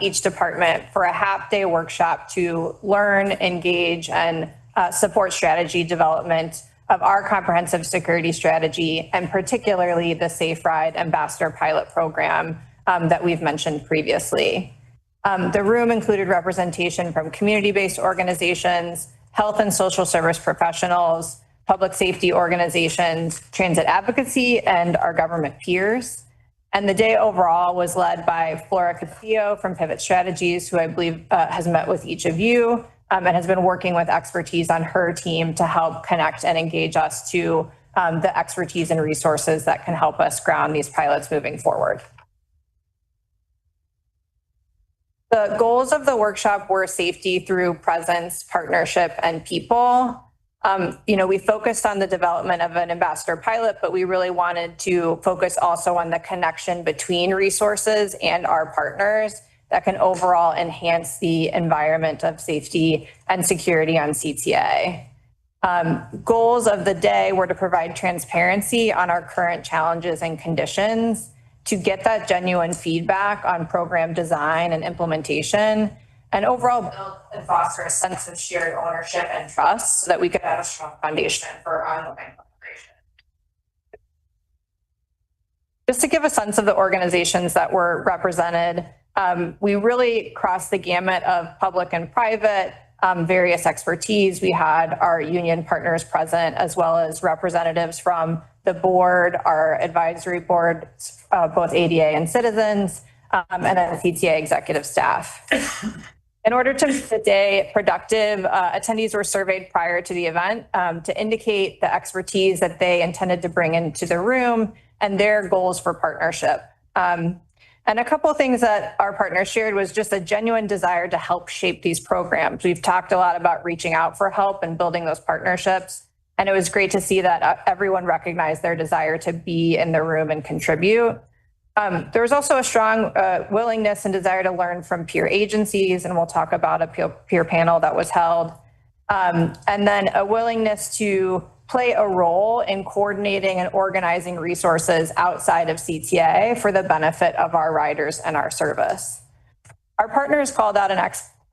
each department for a half-day workshop to learn, engage, and support strategy development of our comprehensive security strategy, and particularly the Safe Ride Ambassador Pilot Program that we've mentioned previously. The room included representation from community-based organizations, health and social service professionals, public safety organizations, transit advocacy, and our government peers. And the day overall was led by Flora Castillo from Pivot Strategies, who I believe has met with each of you and has been working with expertise on her team to help connect and engage us to the expertise and resources that can help us ground these pilots moving forward. The goals of the workshop were safety through presence, partnership, and people. We focused on the development of an ambassador pilot, but we really wanted to focus also on the connection between resources and our partners that can overall enhance the environment of safety and security on CTA. Goals of the day were to provide transparency on our current challenges and conditions, to get that genuine feedback on program design and implementation, and overall build and foster a sense of shared ownership and trust so that we could have a strong foundation for ongoing collaboration. Just to give a sense of the organizations that were represented, we really crossed the gamut of public and private, various expertise. We had our union partners present, as well as representatives from the board, our advisory board, both ADA and citizens, and then the CTA executive staff. In order to make the day productive, attendees were surveyed prior to the event to indicate the expertise that they intended to bring into the room and their goals for partnership. And a couple of things that our partners shared was just a genuine desire to help shape these programs. We've talked a lot about reaching out for help and building those partnerships. And it was great to see that everyone recognized their desire to be in the room and contribute. There was also a strong willingness and desire to learn from peer agencies, and we'll talk about a peer panel that was held. And then a willingness to play a role in coordinating and organizing resources outside of CTA for the benefit of our riders and our service. Our partners called out an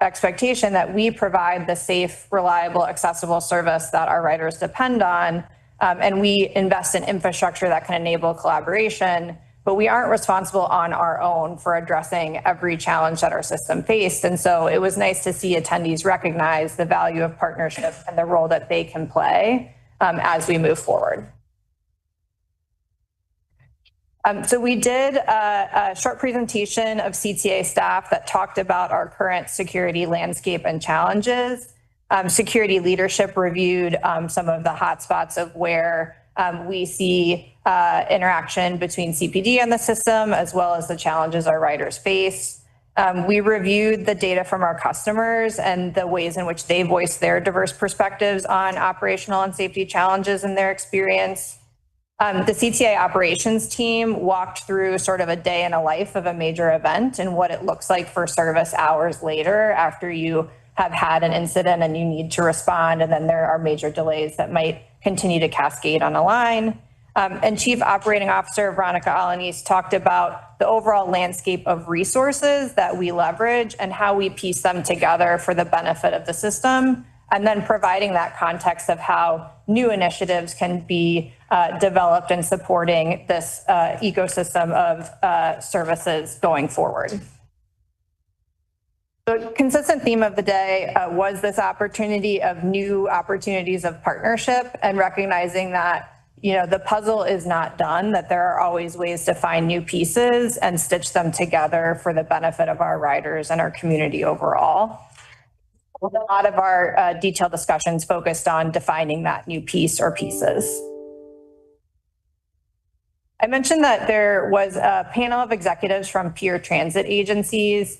expectation that we provide the safe, reliable, accessible service that our riders depend on, and we invest in infrastructure that can enable collaboration, but we aren't responsible on our own for addressing every challenge that our system faced. And so it was nice to see attendees recognize the value of partnership and the role that they can play as we move forward. So we did a short presentation of CTA staff that talked about our current security landscape and challenges. Security leadership reviewed some of the hotspots of where we see interaction between CPD and the system, as well as the challenges our riders face. We reviewed the data from our customers and the ways in which they voice their diverse perspectives on operational and safety challenges in their experience. The CTA operations team walked through sort of a day in a life of a major event and what it looks like for service hours later after you have had an incident and you need to respond, and then there are major delays that might continue to cascade on a line. And Chief Operating Officer Veronica Alanis talked about the overall landscape of resources that we leverage and how we piece them together for the benefit of the system, and then providing that context of how new initiatives can be developed in supporting this ecosystem of services going forward. The consistent theme of the day was this opportunity of new opportunities of partnership and recognizing that, you know, the puzzle is not done, that there are always ways to find new pieces and stitch them together for the benefit of our riders and our community overall. A lot of our detailed discussions focused on defining that new piece or pieces. I mentioned that there was a panel of executives from peer transit agencies.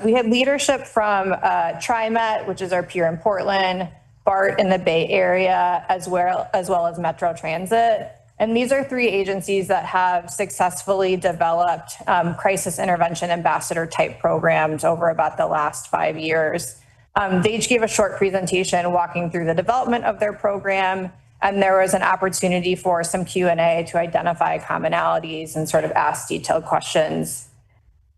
We had leadership from TriMet, which is our peer in Portland, BART in the Bay Area, as well as Metro Transit. And these are three agencies that have successfully developed crisis intervention ambassador type programs over about the last 5 years. They each gave a short presentation walking through the development of their program, and there was an opportunity for some Q&A to identify commonalities and sort of ask detailed questions.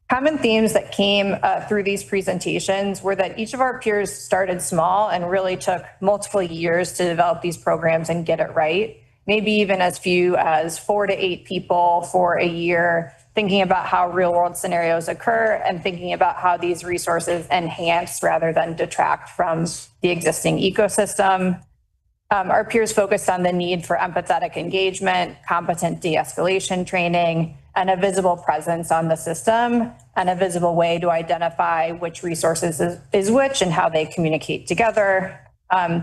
Common themes that came through these presentations were that each of our peers started small and really took multiple years to develop these programs and get it right. Maybe even as few as 4 to 8 people for a year, thinking about how real world scenarios occur and thinking about how these resources enhance rather than detract from the existing ecosystem. Our peers focused on the need for empathetic engagement, competent de-escalation training, and a visible presence on the system, and a visible way to identify which resources is which and how they communicate together. In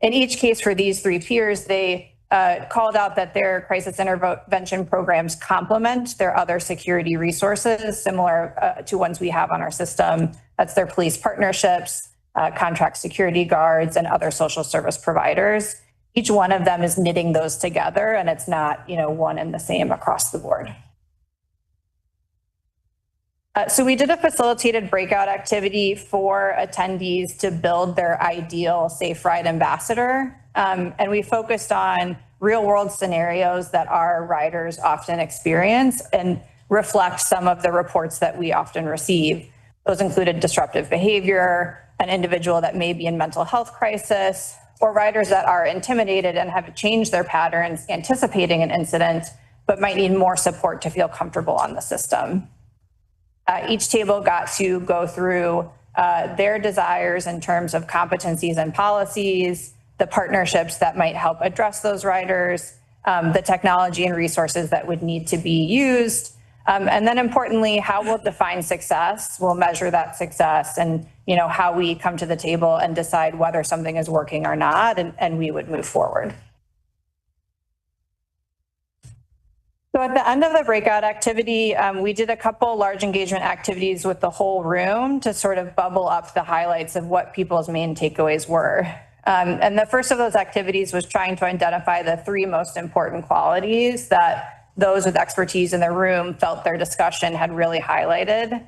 each case for these three peers, they called out that their crisis intervention programs complement their other security resources, similar to ones we have on our system. That's their police partnerships, contract security guards, and other social service providers. Each one of them is knitting those together, and it's not, you know, one and the same across the board. So we did a facilitated breakout activity for attendees to build their ideal Safe Ride ambassador. And we focused on real world scenarios that our riders often experience and reflect some of the reports that we often receive. Those included disruptive behavior, an individual that may be in mental health crisis, or riders that are intimidated and have changed their patterns anticipating an incident, but might need more support to feel comfortable on the system. Each table got to go through their desires in terms of competencies and policies, the partnerships that might help address those riders, the technology and resources that would need to be used, and then importantly, how we'll define success, we'll measure that success, and you know how we come to the table and decide whether something is working or not, and we would move forward. So at the end of the breakout activity, we did a couple large engagement activities with the whole room to sort of bubble up the highlights of what people's main takeaways were. And the first of those activities was trying to identify the 3 most important qualities that those with expertise in the room felt their discussion had really highlighted.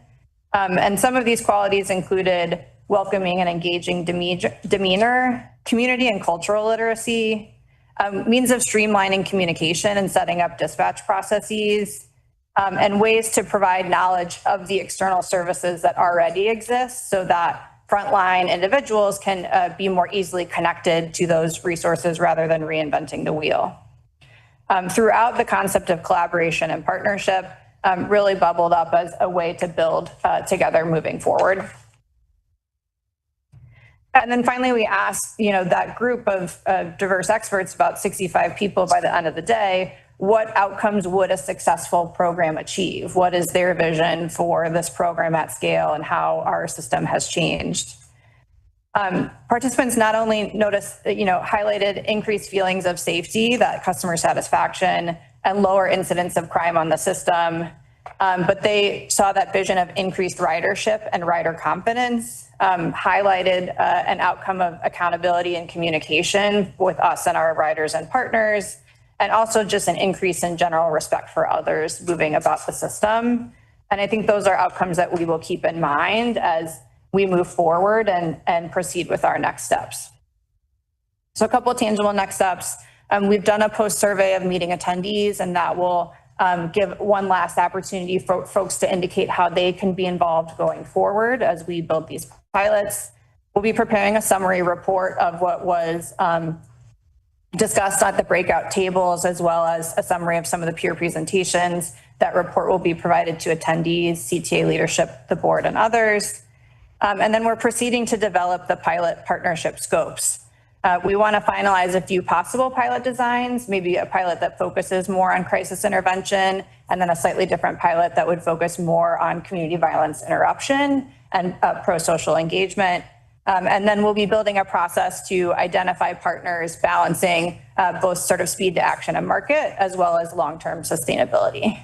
And some of these qualities included welcoming and engaging demeanor, community and cultural literacy, means of streamlining communication and setting up dispatch processes, and ways to provide knowledge of the external services that already exist so that frontline individuals can be more easily connected to those resources rather than reinventing the wheel. Throughout, the concept of collaboration and partnership really bubbled up as a way to build together moving forward. And then finally, we asked, you know, that group of diverse experts, about 65 people by the end of the day, what outcomes would a successful program achieve? What is their vision for this program at scale and how our system has changed? Participants not only noticed, you know, highlighted increased feelings of safety, that customer satisfaction, and lower incidents of crime on the system, but they saw that vision of increased ridership and rider confidence, highlighted an outcome of accountability and communication with us and our riders and partners, and also just an increase in general respect for others moving about the system. And I think those are outcomes that we will keep in mind as we move forward and proceed with our next steps. So a couple of tangible next steps. We've done a post survey of meeting attendees, and that will give one last opportunity for folks to indicate how they can be involved going forward as we build these pilots. We'll be preparing a summary report of what was discussed at the breakout tables, as well as a summary of some of the peer presentations. That report will be provided to attendees, CTA leadership, the board, and others. And then we're proceeding to develop the pilot partnership scopes. We want to finalize a few possible pilot designs, maybe a pilot that focuses more on crisis intervention, and then a slightly different pilot that would focus more on community violence interruption and pro-social engagement. And then we'll be building a process to identify partners balancing both sort of speed to action and market, as well as long-term sustainability.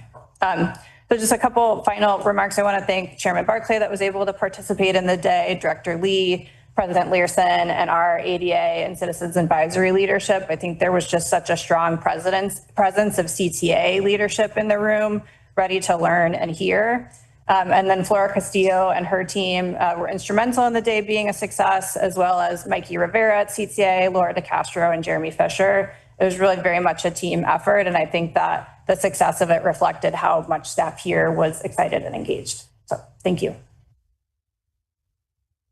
So just a couple final remarks. I want to thank Chairman Barclay that was able to participate in the day, Director Lee, President Learson, and our ADA and Citizens Advisory leadership. I think there was just such a strong presence of CTA leadership in the room, ready to learn and hear. And then Flora Castillo and her team were instrumental in the day being a success, as well as Mikey Rivera at CTA, Laura DeCastro, and Jeremy Fisher. It was really very much a team effort, and I think that the success of it reflected how much staff here was excited and engaged. So thank you.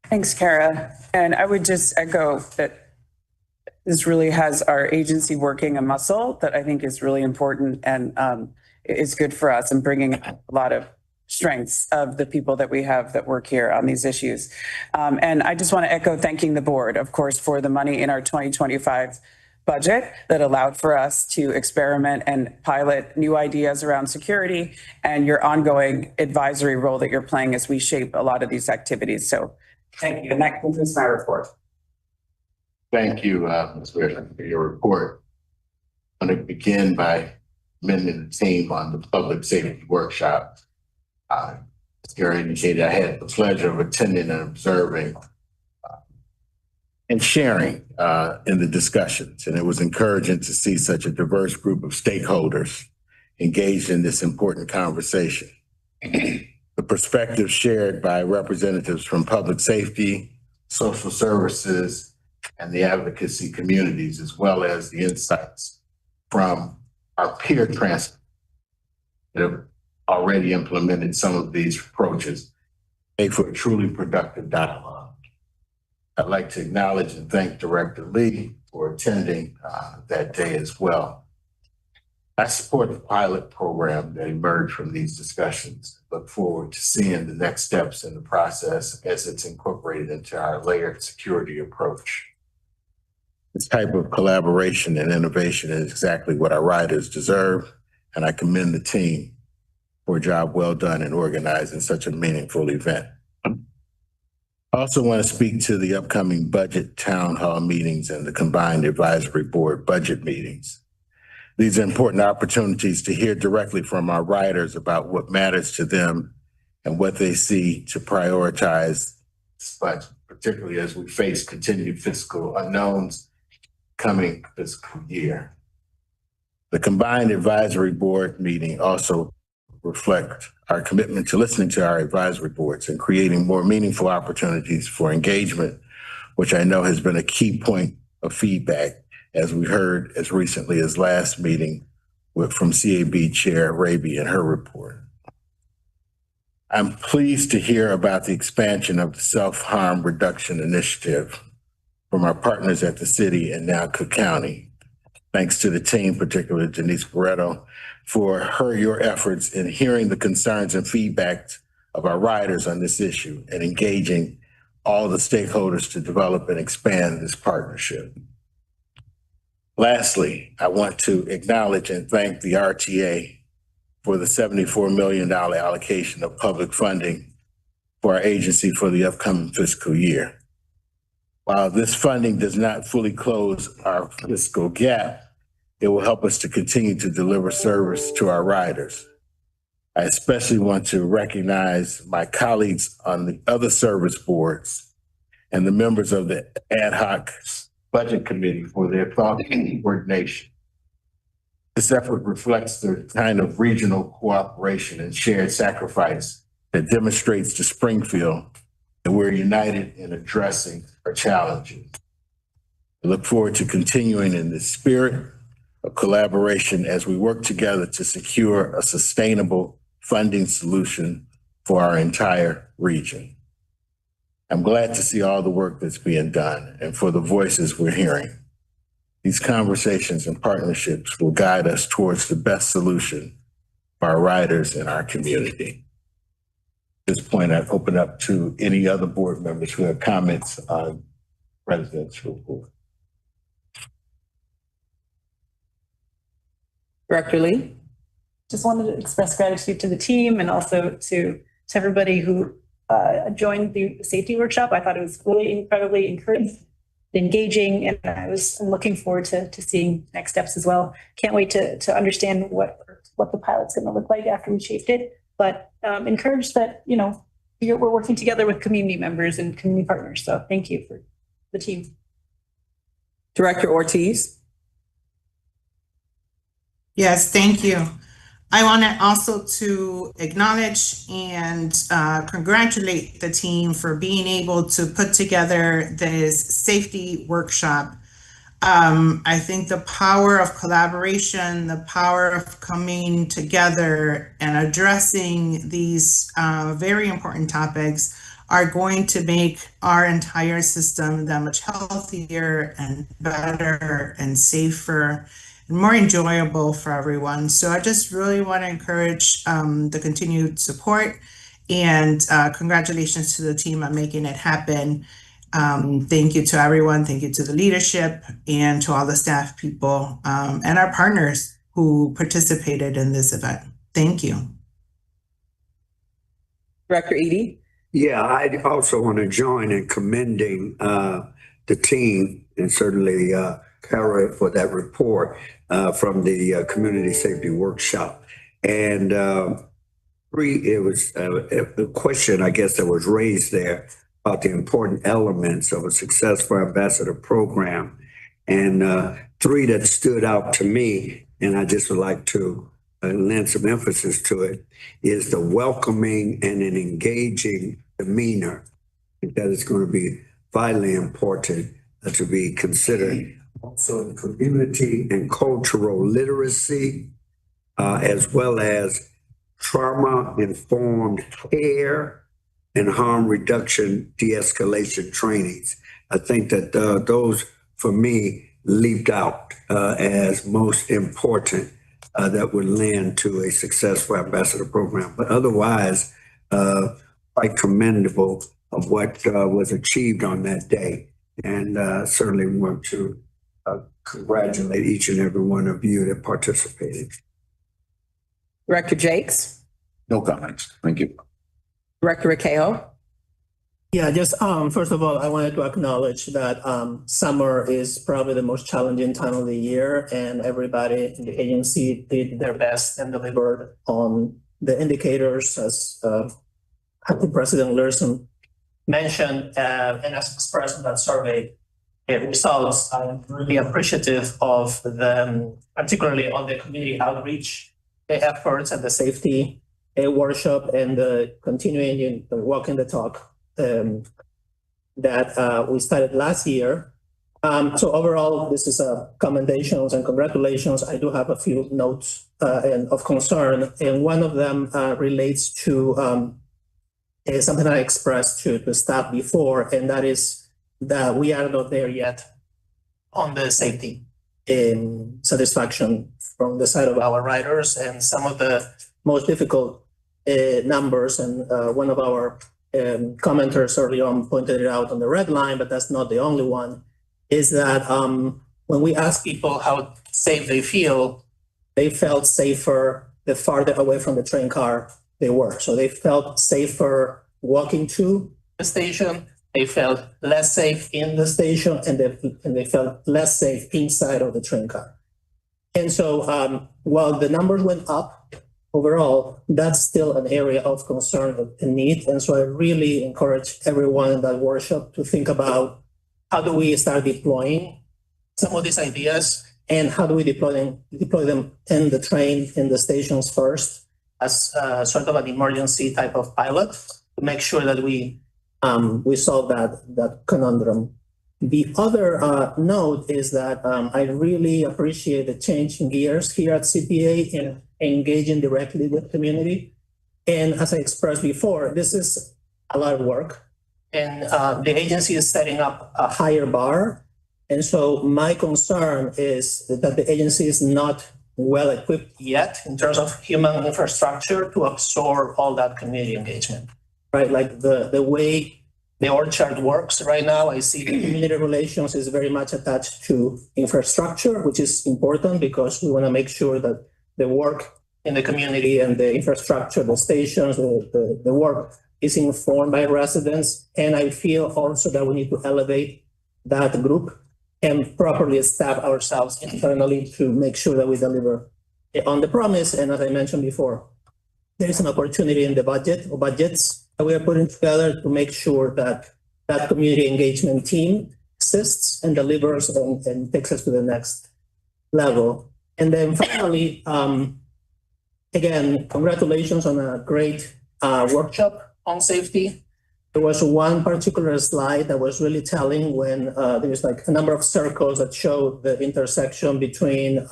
Thanks, Kara. And I would just echo that this really has our agency working a muscle that I think is really important and is good for us and bringing a lot of strengths of the people that we have that work here on these issues. And I just want to echo thanking the board, of course, for the money in our 2025 budget that allowed for us to experiment and pilot new ideas around security and your ongoing advisory role that you're playing as we shape a lot of these activities. So thank you. And that concludes my report. Thank you, Ms. Wilson, for your report. I'm going to begin by commending the team on the public safety workshop. As Gary indicated, I had the pleasure of attending and observing and sharing in the discussions. And it was encouraging to see such a diverse group of stakeholders engaged in this important conversation. The perspectives shared by representatives from public safety, social services, and the advocacy communities, as well as the insights from our peer transport that have already implemented some of these approaches, made for a truly productive dialogue. I'd like to acknowledge and thank Director Lee for attending that day as well. I support the pilot program that emerged from these discussions. Look forward to seeing the next steps in the process as it's incorporated into our layered security approach. This type of collaboration and innovation is exactly what our riders deserve, and I commend the team for a job well done in organizing such a meaningful event. I also want to speak to the upcoming budget town hall meetings and the combined advisory board budget meetings. These are important opportunities to hear directly from our riders about what matters to them and what they see to prioritize this budget, particularly as we face continued fiscal unknowns coming fiscal year. The combined advisory board meeting also reflect our commitment to listening to our advisory boards and creating more meaningful opportunities for engagement, which I know has been a key point of feedback, as we heard as recently as last meeting from CAB Chair Raby in her report. I'm pleased to hear about the expansion of the self-harm reduction initiative from our partners at the city and now Cook County. Thanks to the team, particularly Denise Barreto, for your efforts in hearing the concerns and feedback of our riders on this issue and engaging all the stakeholders to develop and expand this partnership. Lastly, I want to acknowledge and thank the RTA for the $74 million allocation of public funding for our agency for the upcoming fiscal year. While this funding does not fully close our fiscal gap, it will help us to continue to deliver service to our riders. I especially want to recognize my colleagues on the other service boards and the members of the ad hoc budget committee for their thoughtful coordination. This effort reflects the kind of regional cooperation and shared sacrifice that demonstrates to Springfield that we're united in addressing our challenges. I look forward to continuing in this spirit of collaboration as we work together to secure a sustainable funding solution for our entire region. I'm glad to see all the work that's being done and for the voices we're hearing. These conversations and partnerships will guide us towards the best solution for our riders and our community. At this point, I'd open up to any other board members who have comments on President's report. Director Lee? Just wanted to express gratitude to the team and also to everybody who joined the safety workshop. I thought it was really incredibly encouraging, engaging, and I'm looking forward to seeing next steps as well. Can't wait to understand what the pilot's going to look like after we shaped it, but encouraged that, you know, we're working together with community members and community partners. So thank you for the team. Director Ortiz? Yes, thank you. I want to also to acknowledge and congratulate the team for being able to put together this safety workshop. I think the power of collaboration, the power of coming together and addressing these very important topics are going to make our entire system that much healthier and better and safer and more enjoyable for everyone. So I just really want to encourage the continued support and congratulations to the team on making it happen. Thank you to everyone. Thank you to the leadership and to all the staff people and our partners who participated in this event. Thank you. Director Eady? Yeah, I also want to join in commending the team and certainly Kara for that report from the Community Safety Workshop. And it was a question, I guess, that was raised there about the important elements of a successful ambassador program. And three that stood out to me, and I just would like to lend some emphasis to it, is the welcoming and an engaging demeanor. I think that is going to be vitally important to be considered. Also in community and cultural literacy, as well as trauma-informed care and harm reduction de-escalation trainings. I think that those, for me, leaped out as most important that would lend to a successful ambassador program. But otherwise, quite commendable of what was achieved on that day. And certainly want to congratulate each and every one of you that participated. Director Jakes? No comments. Thank you. Director Rakeo? Yeah, just first of all, I wanted to acknowledge that summer is probably the most challenging time of the year, and everybody in the agency did their best and delivered on the indicators as Acting President Learson mentioned and as expressed in that survey results. I'm really appreciative of them, particularly on the community outreach efforts and the safety workshop and the continuing walking the talk that we started last year. So overall, this is a commendations and congratulations. I do have a few notes and of concern, and one of them relates to something I expressed to the staff before, and that is that we are not there yet on the safety satisfaction from the side of our riders, and some of the most difficult numbers. And one of our commenters early on pointed it out on the red line, but that's not the only one, is that when we ask people how safe they felt safer the farther away from the train car they were. So they felt safer walking to the station, they felt less safe in the station, and they felt less safe inside of the train car. And so while the numbers went up overall, that's still an area of concern and need. And so I really encourage everyone in that workshop to think about how do we start deploying some of these ideas, and how do we deploy them in the train, in the stations first, as sort of an emergency type of pilot to make sure that we solve that conundrum. The other note is that I really appreciate the change in gears here at CPA in engaging directly with community. And as I expressed before, this is a lot of work, and the agency is setting up a higher bar. And so my concern is that the agency is not well equipped yet in terms of human infrastructure to absorb all that community engagement. right? Like the way the org chart works right now, I see the community relations is very much attached to infrastructure, which is important because we want to make sure that the work in the community and the infrastructure, the stations, the work is informed by residents. And I feel also that we need to elevate that group and properly staff ourselves internally to make sure that we deliver on the promise. And as I mentioned before, there is an opportunity in the budget or budgets that we are putting together to make sure that that community engagement team exists and delivers and takes us to the next level. And then finally, again, congratulations on a great workshop on safety. There was one particular slide that was really telling when there's like a number of circles that show the intersection between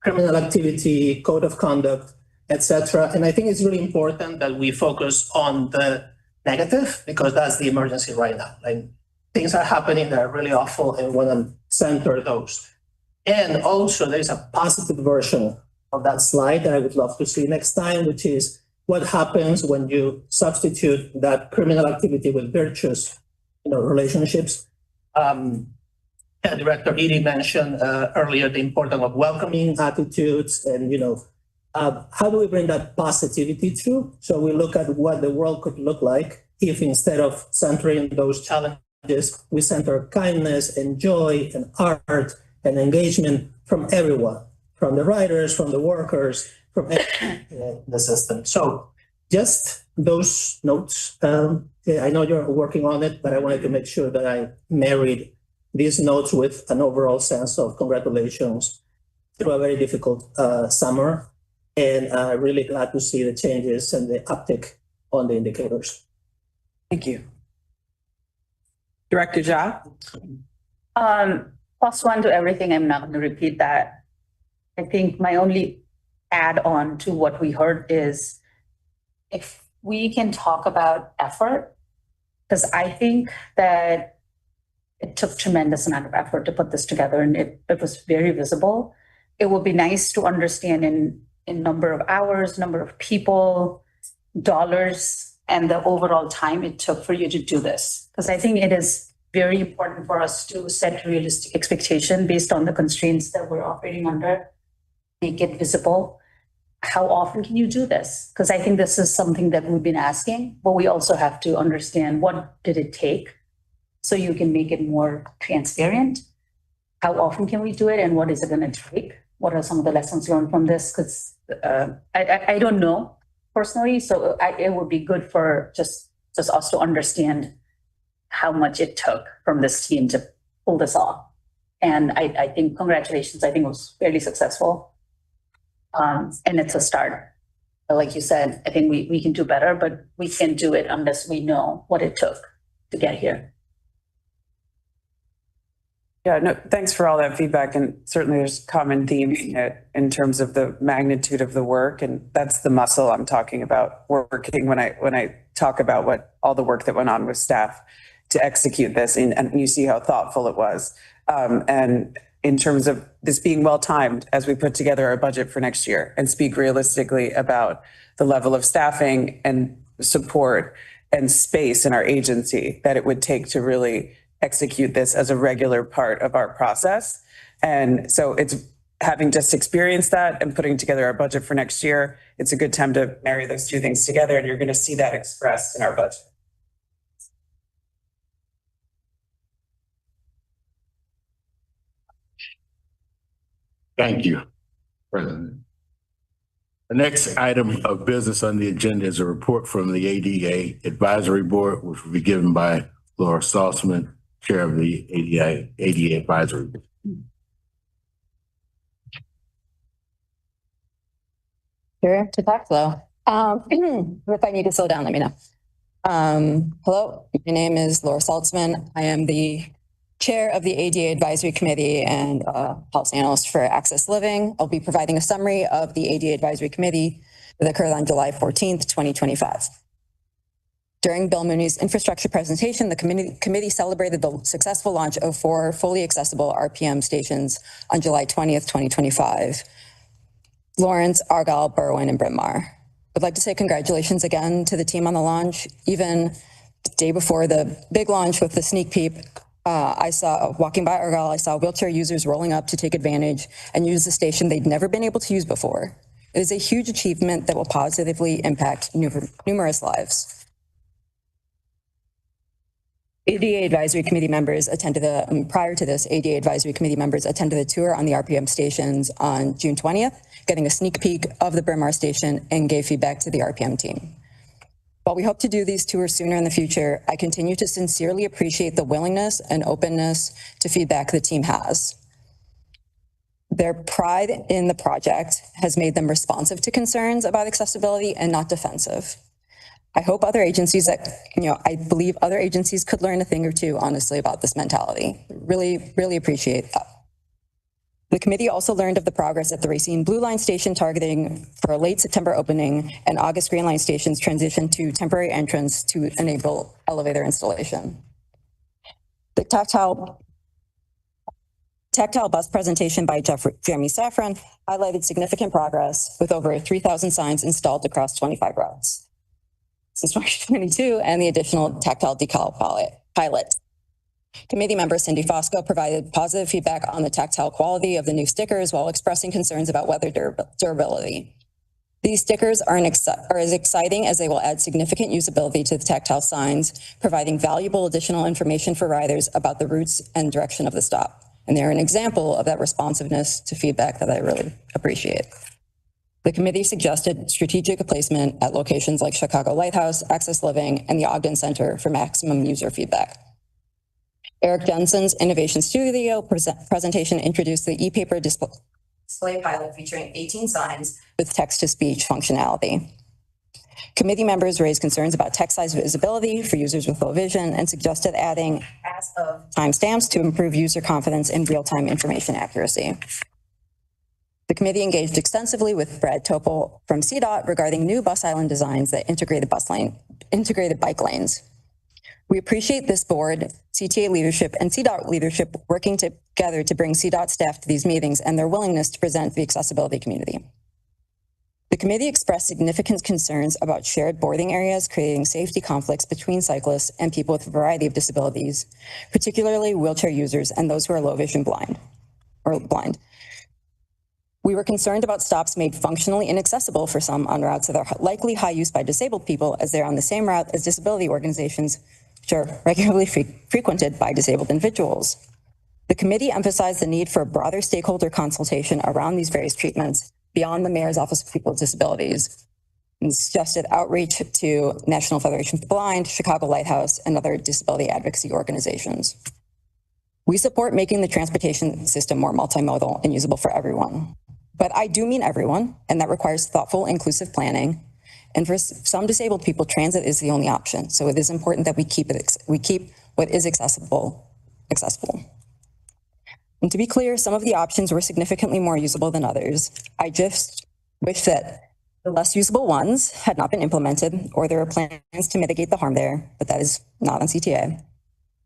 criminal activity, code of conduct, etc. And I think it's really important that we focus on the negative because that's the emergency right now. Like things are happening that are really awful and we want to center those. And also there's a positive version of that slide that I would love to see next time, which is what happens when you substitute that criminal activity with virtuous, relationships. Director Edie mentioned earlier the importance of welcoming attitudes and, how do we bring that positivity through? So we look at what the world could look like if instead of centering those challenges, we center kindness and joy and art and engagement from everyone, from the writers, from the workers, from the system. So just those notes. I know you're working on it, but I wanted to make sure that I married these notes with an overall sense of congratulations through a very difficult summer. And really glad to see the changes and the uptick on the indicators. Thank you. Director Ja? +1 to everything. I'm not going to repeat that. I think my only add on to what we heard is if we can talk about effort, because I think that it took tremendous amount of effort to put this together and it was very visible. It would be nice to understand in number of hours, number of people, dollars, and the overall time it took for you to do this. Because I think it is very important for us to set realistic expectation based on the constraints that we're operating under, make it visible. How often can you do this? Because I think this is something that we've been asking, but we also have to understand what did it take so you can make it more transparent. How often can we do it and what is it going to take? What are some of the lessons learned from this? Because I don't know personally, so it would be good for just us to understand how much it took from this team to pull this off. And I think congratulations, I think it was fairly successful. And it's a start. Like you said, I think we can do better, but we can't do it unless we know what it took to get here. Yeah, no, thanks for all that feedback. And certainly there's common themes in terms of the magnitude of the work. And that's the muscle I'm talking about working when I talk about what all the work that went on with staff to execute this. And you see how thoughtful it was. And in terms of this being well-timed as we put together our budget for next year and speak realistically about the level of staffing and support and space in our agency that it would take to really execute this as a regular part of our process. And so it's having just experienced that and putting together our budget for next year, it's a good time to marry those two things together, and you're going to see that expressed in our budget. Thank you, President. The next item of business on the agenda is a report from the ADA Advisory Board, which will be given by Laura Saltzman, Chair of the ADA Advisory Board. Sure, to talk slow. If I need to slow down, let me know. Hello, my name is Laura Saltzman. I am the Chair of the ADA Advisory Committee and policy analyst for Access Living. I'll be providing a summary of the ADA Advisory Committee that occurred on July 14th, 2025. During Bill Mooney's infrastructure presentation, the committee celebrated the successful launch of 4 fully accessible RPM stations on July 20th, 2025. Lawrence, Argyle, Berwyn, and Bryn Mawr. I'd like to say congratulations again to the team on the launch. Even the day before the big launch with the sneak peek, I saw, walking by Argyle, I saw wheelchair users rolling up to take advantage and use the station they'd never been able to use before. It is a huge achievement that will positively impact numerous lives. ADA Advisory Committee members attended prior to this, ADA Advisory Committee members attended the tour on the RPM stations on June 20th, getting a sneak peek of the Bryn Mawr station and gave feedback to the RPM team. While we hope to do these tours sooner in the future, I continue to sincerely appreciate the willingness and openness to feedback the team has. Their pride in the project has made them responsive to concerns about accessibility and not defensive. I hope other agencies I believe other agencies could learn a thing or two, honestly, about this mentality. Really, really appreciate that. The committee also learned of the progress at the Racine Blue Line station, targeting for a late September opening, and August Green Line station's transition to temporary entrance to enable elevator installation. The tactile bus presentation by Jeremy Safran highlighted significant progress with over 3,000 signs installed across 25 routes since 2022, and the additional tactile decal pilot. Committee member Cindy Fosco provided positive feedback on the tactile quality of the new stickers while expressing concerns about weather durability. These stickers are as exciting as they will add significant usability to the tactile signs, providing valuable additional information for riders about the routes and direction of the stop. And they're an example of that responsiveness to feedback that I really appreciate. The committee suggested strategic placement at locations like Chicago Lighthouse, Access Living, and the Ogden Center for maximum user feedback. Eric Jensen's Innovation Studio presentation introduced the e-paper display pilot featuring 18 signs with text-to-speech functionality. Committee members raised concerns about text size visibility for users with low vision and suggested adding as of timestamps to improve user confidence in real-time information accuracy. The committee engaged extensively with Brad Topol from CDOT regarding new bus island designs that integrated bike lanes. We appreciate this board, CTA leadership, and CDOT leadership working together to bring CDOT staff to these meetings and their willingness to present the accessibility community. The committee expressed significant concerns about shared boarding areas, creating safety conflicts between cyclists and people with a variety of disabilities, particularly wheelchair users and those who are low vision blind. We were concerned about stops made functionally inaccessible for some on routes that are likely high use by disabled people, as they're on the same route as disability organizations, which are regularly frequented by disabled individuals. The committee emphasized the need for a broader stakeholder consultation around these various treatments beyond the Mayor's Office of People with Disabilities, and suggested outreach to National Federation of the Blind, Chicago Lighthouse, and other disability advocacy organizations. We support making the transportation system more multimodal and usable for everyone. But I do mean everyone, and that requires thoughtful, inclusive planning. And for some disabled people, transit is the only option. So it is important that we keep what is accessible. And to be clear, some of the options were significantly more usable than others. I just wish that the less usable ones had not been implemented, or there are plans to mitigate the harm there, but that is not on CTA.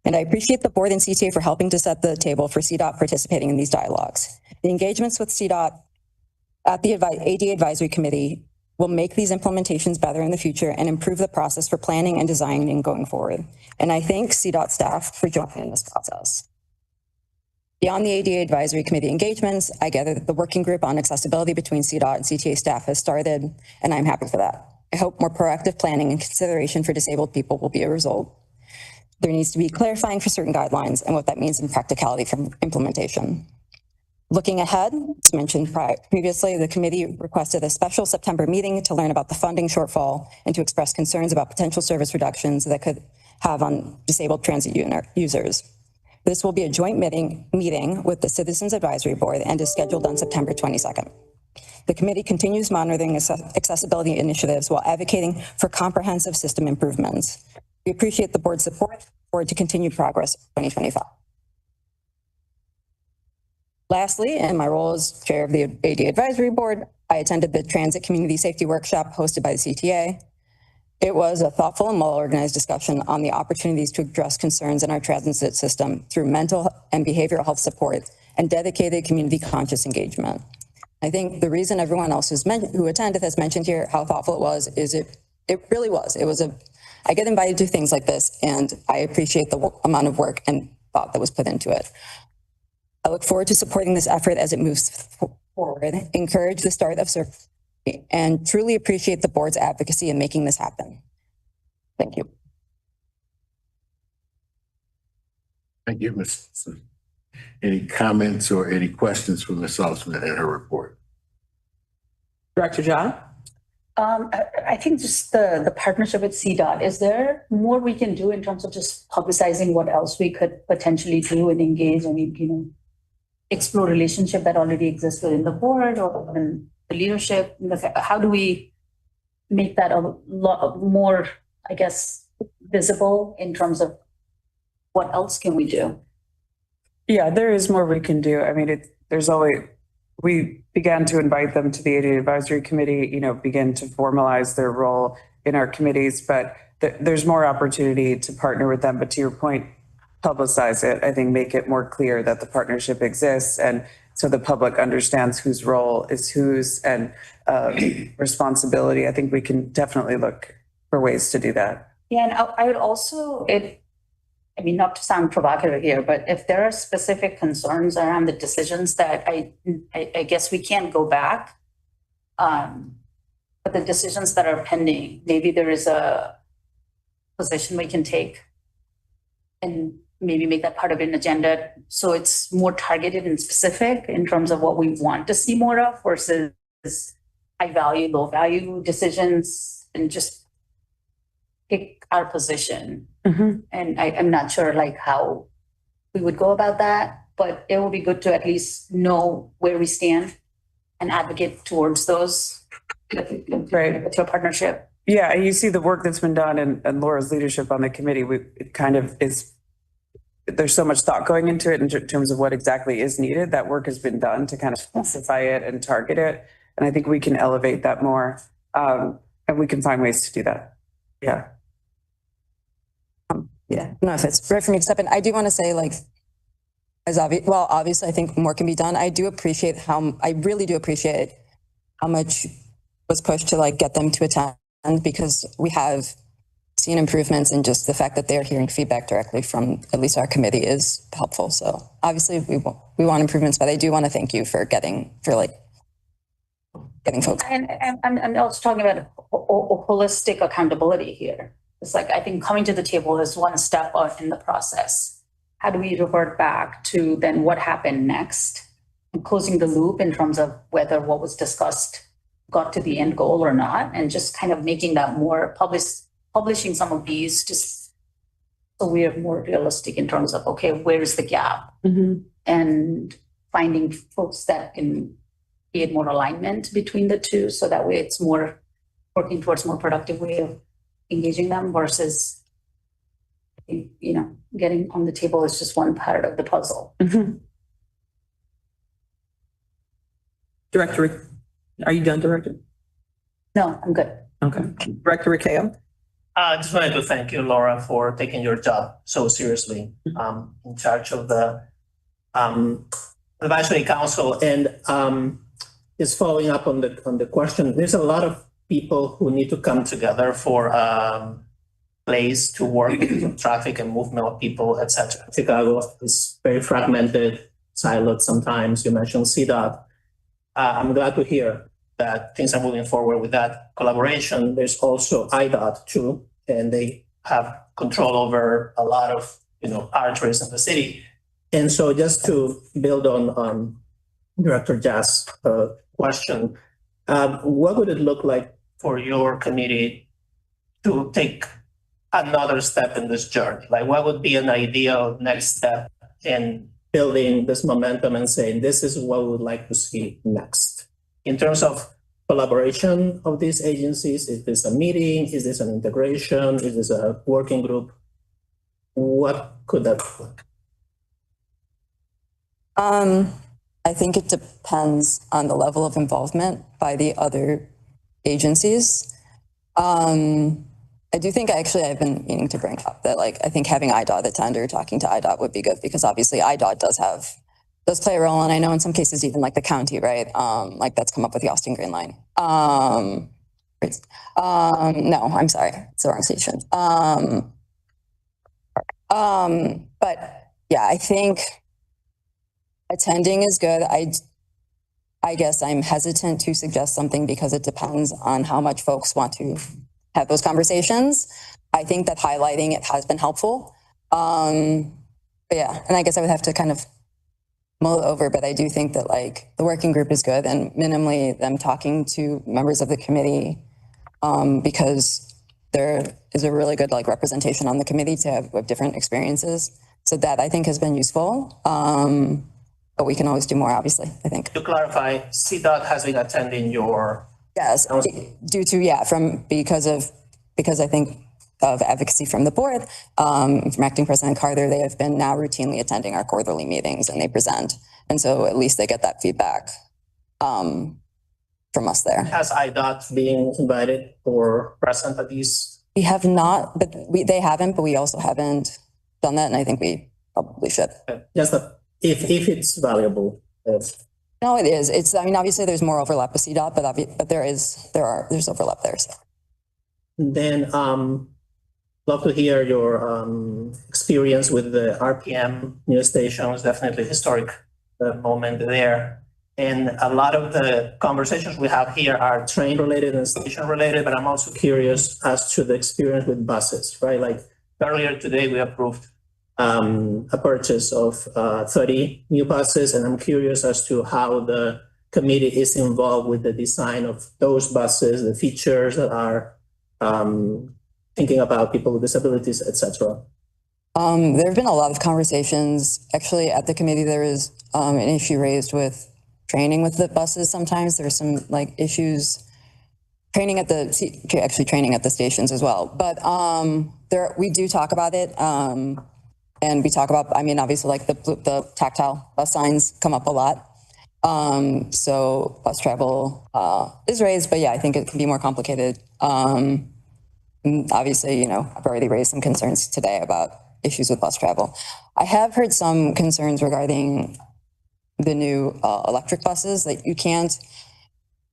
And I appreciate the board and CTA for helping to set the table for CDOT participating in these dialogues. The engagements with CDOT at the ADA Advisory Committee will make these implementations better in the future and improve the process for planning and designing going forward. And I thank CDOT staff for joining in this process. Beyond the ADA Advisory Committee engagements, I gather that the working group on accessibility between CDOT and CTA staff has started, and I'm happy for that. I hope more proactive planning and consideration for disabled people will be a result. There needs to be clarifying for certain guidelines and what that means in practicality from implementation. Looking ahead, as mentioned previously, the committee requested a special September meeting to learn about the funding shortfall and to express concerns about potential service reductions that could have on disabled transit users. This will be a joint meeting with the Citizens Advisory Board and is scheduled on September 22nd. The committee continues monitoring accessibility initiatives while advocating for comprehensive system improvements. We appreciate the board's support to continued progress in 2025. Lastly, in my role as chair of the ADA Advisory Board, I attended the Transit Community Safety Workshop hosted by the CTA. It was a thoughtful and well-organized discussion on the opportunities to address concerns in our transit system through mental and behavioral health support and dedicated community conscious engagement. I think the reason everyone else who attended has mentioned here how thoughtful it was is it really was. I get invited to things like this, and I appreciate the amount of work and thought that was put into it. I look forward to supporting this effort as it moves forward, encourage the start of survey, and truly appreciate the board's advocacy in making this happen. Thank you. Thank you, Ms. Saltzman. Any comments or any questions from Ms. Saltzman in her report? Director John? I think just the partnership with CDOT, is there more we can do in terms of just publicizing what else we could potentially do and engage and, explore relationship that already exists within the board or in the leadership? How do we make that a lot more, I guess, visible in terms of what else can we do? Yeah, there is more we can do. I mean, we began to invite them to the ADA Advisory Committee, begin to formalize their role in our committees, but there's more opportunity to partner with them. But to your point, publicize it. I think make it more clear that the partnership exists, and so the public understands whose role is whose and responsibility. I think we can definitely look for ways to do that. Yeah, and I would also, not to sound provocative here, but if there are specific concerns around the decisions that I guess we can't go back, but the decisions that are pending, maybe there is a position we can take and maybe make that part of an agenda so it's more targeted and specific in terms of what we want to see more of versus high value, low value decisions, and just pick our position. Mm-hmm. And I'm not sure how we would go about that, but it would be good to at least know where we stand and advocate towards those right with your partnership. Yeah, you see the work that's been done and Laura's leadership on the committee. It kind of is. There's so much thought going into it in terms of what exactly is needed. That work has been done to kind of specify it and target it, and I think we can elevate that more, and we can find ways to do that. Yeah. Yeah, no, if it's right for me to step in, I do want to say, obviously, I think more can be done. I really do appreciate how much was pushed to get them to attend, because we have seen improvements, and just the fact that they're hearing feedback directly from at least our committee is helpful. So obviously we want improvements, but I do want to thank you for getting folks. And I'm also talking about holistic accountability here. It's I think coming to the table is one step in the process. How do we revert back to then what happened next and closing the loop in terms of whether what was discussed got to the end goal or not, and just kind of making that more publishing some of these just so we are more realistic in terms of, okay, where's the gap? Mm-hmm. And finding folks that can create more alignment between the two, so that way it's more working towards more productive way of engaging them versus, getting on the table is just one part of the puzzle. Mm-hmm. Director, are you done, Director? No, I'm good. Okay. Director Ricao? I just wanted to thank you, Laura, for taking your job so seriously, in charge of the advisory council, and is following up on the question. There's a lot of people who need to come together for place to work, traffic and movement of people, etc. Chicago is very fragmented, siloed sometimes. You mentioned CDOT. I'm glad to hear that things are moving forward with that collaboration. There's also IDOT too, and they have control over a lot of arteries in the city. And so just to build on Director Ja's question, what would it look like for your committee to take another step in this journey? What would be an ideal next step in building this momentum and saying, this is what we would like to see next? In terms of collaboration of these agencies, is this a meeting? Is this an integration? Is this a working group? What could that look like? I think it depends on the level of involvement by the other agencies. I do think I've been meaning to bring up that I think having IDOT attend or talking to IDOT would be good, because obviously IDOT does have does play a role, and I know in some cases even like the county, right? Like that's come up with the Austin Green Line. No, I'm sorry, it's the wrong station. But yeah, I think attending is good. I guess I'm hesitant to suggest something because it depends on how much folks want to have those conversations. I think that highlighting it has been helpful. But yeah, and I guess I would have to kind of mull it over, but I do think that like the working group is good and minimally them talking to members of the committee because there is a really good like representation on the committee to have different experiences. So that I think has been useful. But we can always do more, obviously, I think. To clarify, CDOT has been attending your. Yes, due to, because I think of advocacy from the board, from Acting President Carter, they have been now routinely attending our quarterly meetings and they present. And so at least they get that feedback from us there. Has IDOT been invited or present at these? We have not, but they haven't, but we also haven't done that. And I think we probably should. Just that if it's valuable. No, it is. It's, I mean, obviously there's more overlap with CDOT, but there's overlap there. So. Then, love to hear your experience with the RPM news station. It was definitely a historic moment there. And a lot of the conversations we have here are train related and station related, but I'm also curious as to the experience with buses, right? Like earlier today, we approved a purchase of 30 new buses, and I'm curious as to how the committee is involved with the design of those buses, the features that are thinking about people with disabilities, etc. There have been a lot of conversations. Actually, at the committee, there is an issue raised with training with the buses. Sometimes there's some like issues training at the stations as well. But we do talk about it. And we talk about, I mean, obviously like the tactile bus signs come up a lot. So bus travel is raised, but yeah, I think it can be more complicated. Obviously, you know, I've already raised some concerns today about issues with bus travel. I have heard some concerns regarding the new electric buses that you can't,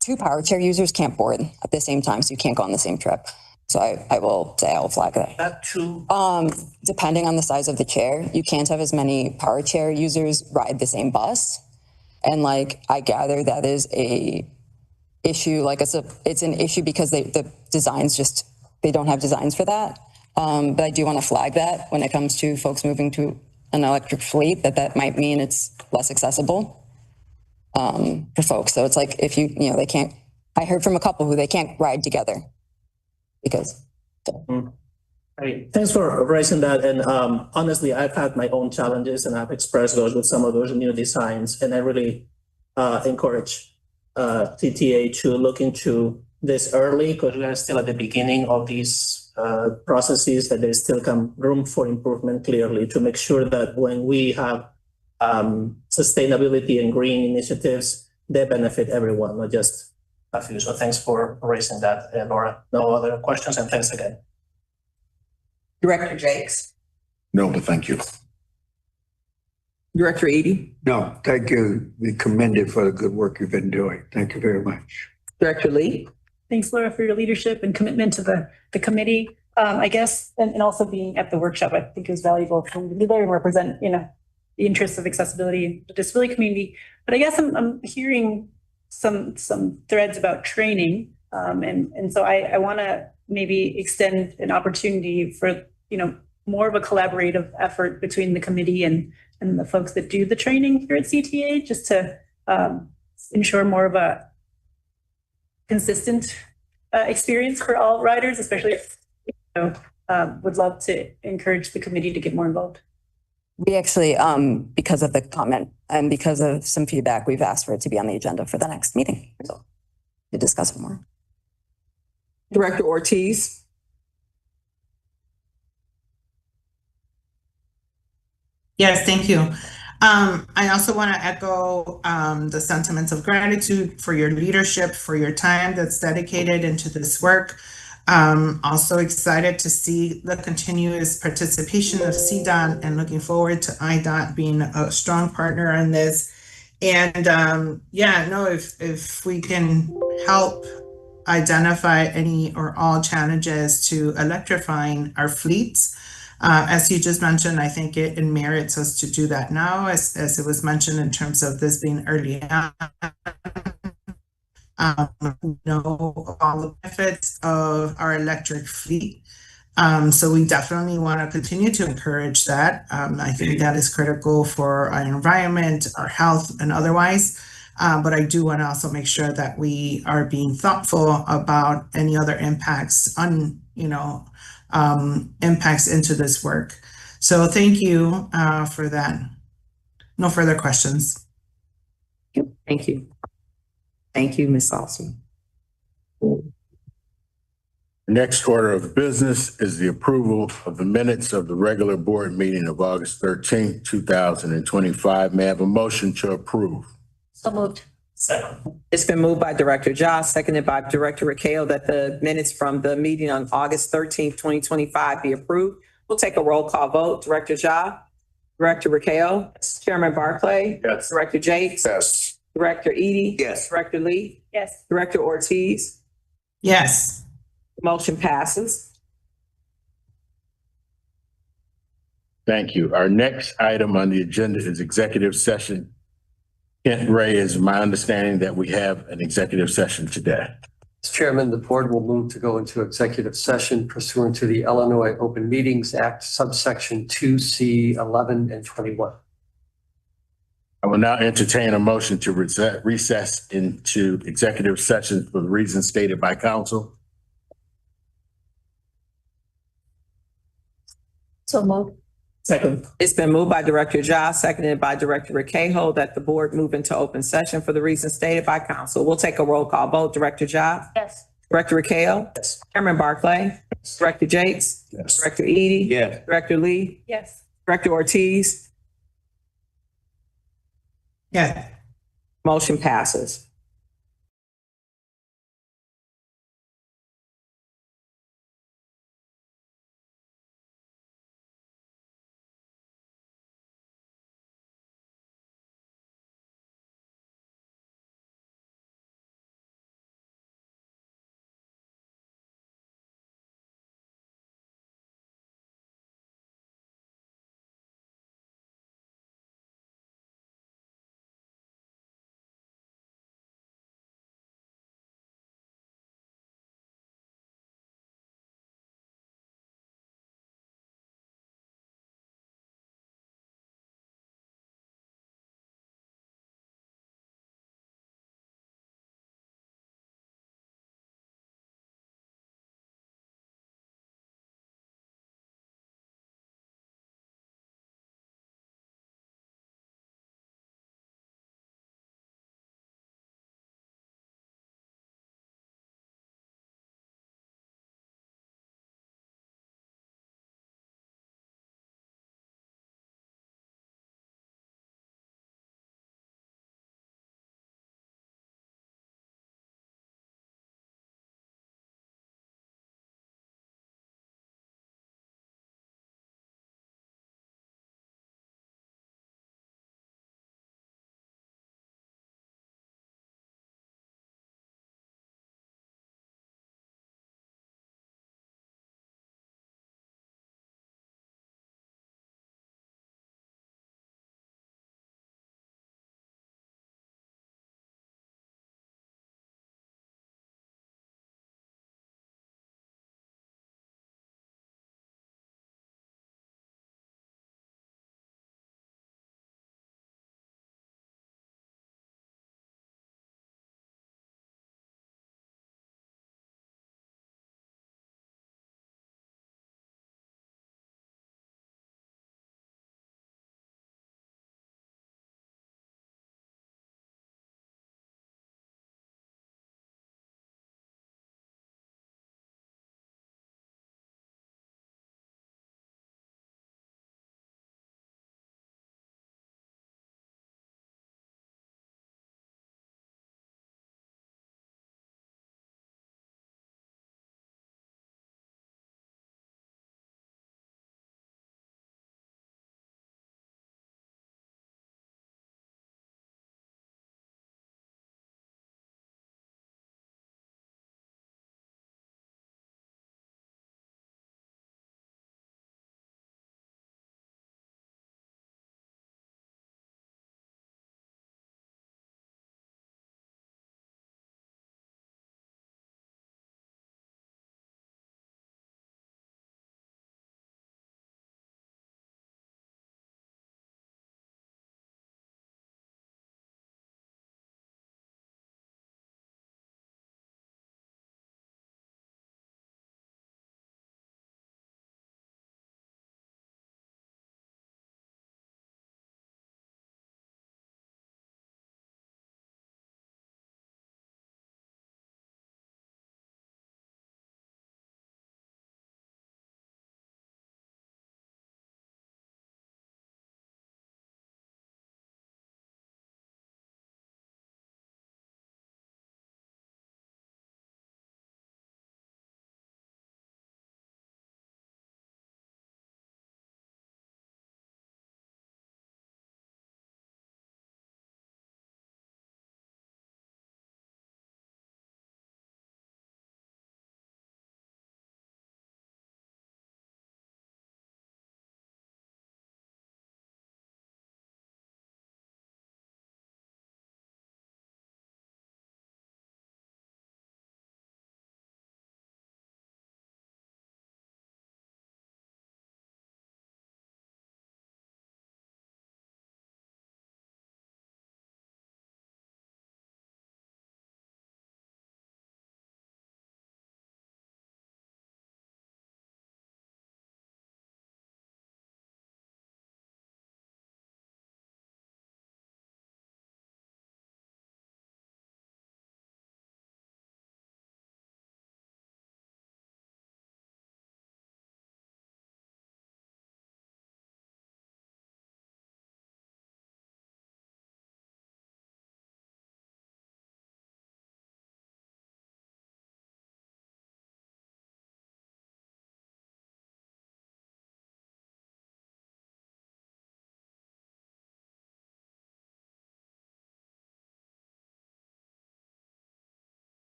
two power chair users can't board at the same time, so you can't go on the same trip. So I will say I will flag that. That too. Depending on the size of the chair, you can't have as many power chair users ride the same bus. And like, I gather that is a issue, like it's an issue because the designs just, they don't have designs for that. But I do want to flag that when it comes to folks moving to an electric fleet, that might mean it's less accessible for folks. So it's like, if you know, they can't, I heard from a couple who they can't ride together because. Great. Thanks for raising that. And honestly, I've had my own challenges and I've expressed those with some of those new designs. And I really encourage TTA to look into this early because we are still at the beginning of these processes, that there's still room for improvement clearly to make sure that when we have sustainability and green initiatives, they benefit everyone, not just a few. So thanks for raising that, Laura. No other questions, and thanks again. Director Jakes. No, but thank you. Director Eady. No, thank you. We commended for the good work you've been doing. Thank you very much. Director Lee. Thanks, Laura, for your leadership and commitment to the committee. I guess, and also being at the workshop, I think it was valuable for me to be there and represent, you know, the interests of accessibility in the disability community. But I guess I'm hearing some threads about training. And so I want to maybe extend an opportunity for, you know, more of a collaborative effort between the committee and the folks that do the training here at CTA, just to ensure more of a consistent experience for all riders, especially if, you know, would love to encourage the committee to get more involved. We actually, because of the comment and because of some feedback, we've asked for it to be on the agenda for the next meeting to discuss it more. Director Ortiz. Yes, thank you. I also want to echo the sentiments of gratitude for your leadership, for your time that's dedicated into this work. Also excited to see the continuous participation of CDOT and looking forward to IDOT being a strong partner in this. And if we can help identify any or all challenges to electrifying our fleets. As you just mentioned, I think it merits us to do that now, as it was mentioned in terms of this being early on. Know all the benefits of our electric fleet. So we definitely want to continue to encourage that. I think that is critical for our environment, our health, and otherwise. But I do want to also make sure that we are being thoughtful about any other impacts impacts into this work. So thank you for that. No further questions. Thank you. Thank you, Ms. Saltzman. Next order of business is the approval of the minutes of the regular board meeting of August 13th, 2025. May I have a motion to approve? So moved. Second. It's been moved by Director Josh, seconded by Director Rakeo, that the minutes from the meeting on August 13th, 2025 be approved. We'll take a roll call vote. Director Josh, Director Rakeo, Chairman Barclay. Yes. Director Jakes. Yes. Director Eady. Yes. Director Lee. Yes. Director Ortiz. Yes. Motion passes. Thank you. Our next item on the agenda is executive session. Kent Ray, is my understanding that we have an executive session today. Mr. Chairman, the board will move to go into executive session pursuant to the Illinois Open Meetings Act, subsection 2C 11 and 21. I will now entertain a motion to recess into executive session for the reasons stated by counsel. So moved. Second. It's been moved by Director Josh, seconded by Director Rakeo, that the board move into open session for the reasons stated by counsel. We'll take a roll call vote. Director Josh. Yes. Director Rakeo. Yes. Chairman Barclay. Yes. Director Jakes. Yes. Director Eady. Yes. Director Lee. Yes. Director Ortiz. Yeah. Motion passes.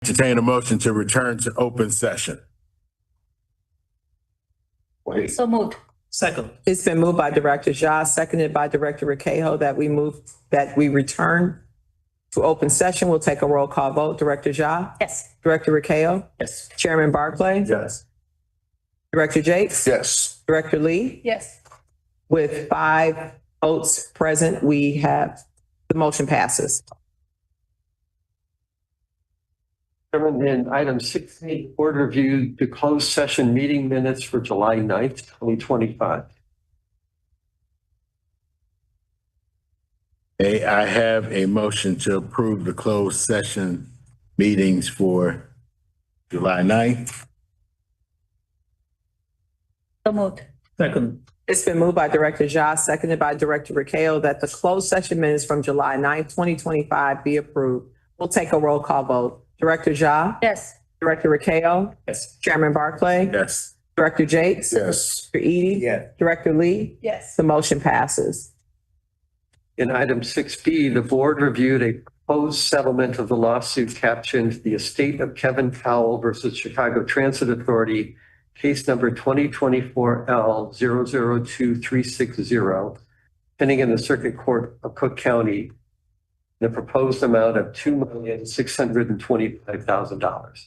entertain a motion to return to open session. Wait, So moved. Second. It's been moved by Director Ja, seconded by Director Recajo that we return to open session. We'll take a roll call vote. Director Ja? Yes. Director Recajo? Yes. Chairman Barclay? Yes. Director Jakes? yes. Director Lee? Yes. With 5 votes present, the motion passes. Chairman, in item 16, board review the closed session meeting minutes for July 9th, 2025. May I have a motion to approve the closed session meetings for July 9th? So moved. Second. It's been moved by Director Ja, seconded by Director Recajo that the closed session minutes from July 9th, 2025 be approved. We'll take a roll call vote. Director Ja? Yes. Director Recajo? Yes. Chairman Barclay? Yes. Director Jakes? Yes. Director Eady? Yes. Director Lee? Yes. The motion passes. In item 6B, the board reviewed a proposed settlement of the lawsuit captioned "The Estate of Kevin Powell versus Chicago Transit Authority, case number 2024L002360, pending in the Circuit Court of Cook County, the proposed amount of $2,625,000.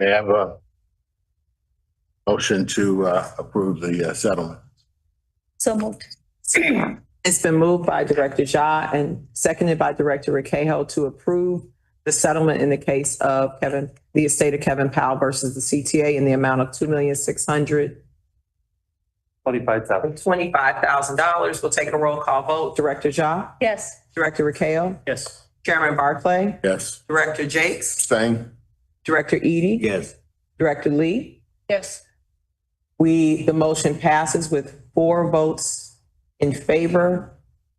May I have a motion to approve the settlement? So moved. It's been moved by Director Ja and seconded by Director Recajo to approve the settlement in the case of the estate of Kevin Powell versus the CTA in the amount of $2,625,000. We'll take a roll call vote. Director Ja? Yes. Director Recajo? Yes. Chairman Barclay? Yes. Director Jakes? Abstain. Director Eady? Yes. Director Lee? Yes. The motion passes with 4 votes in favor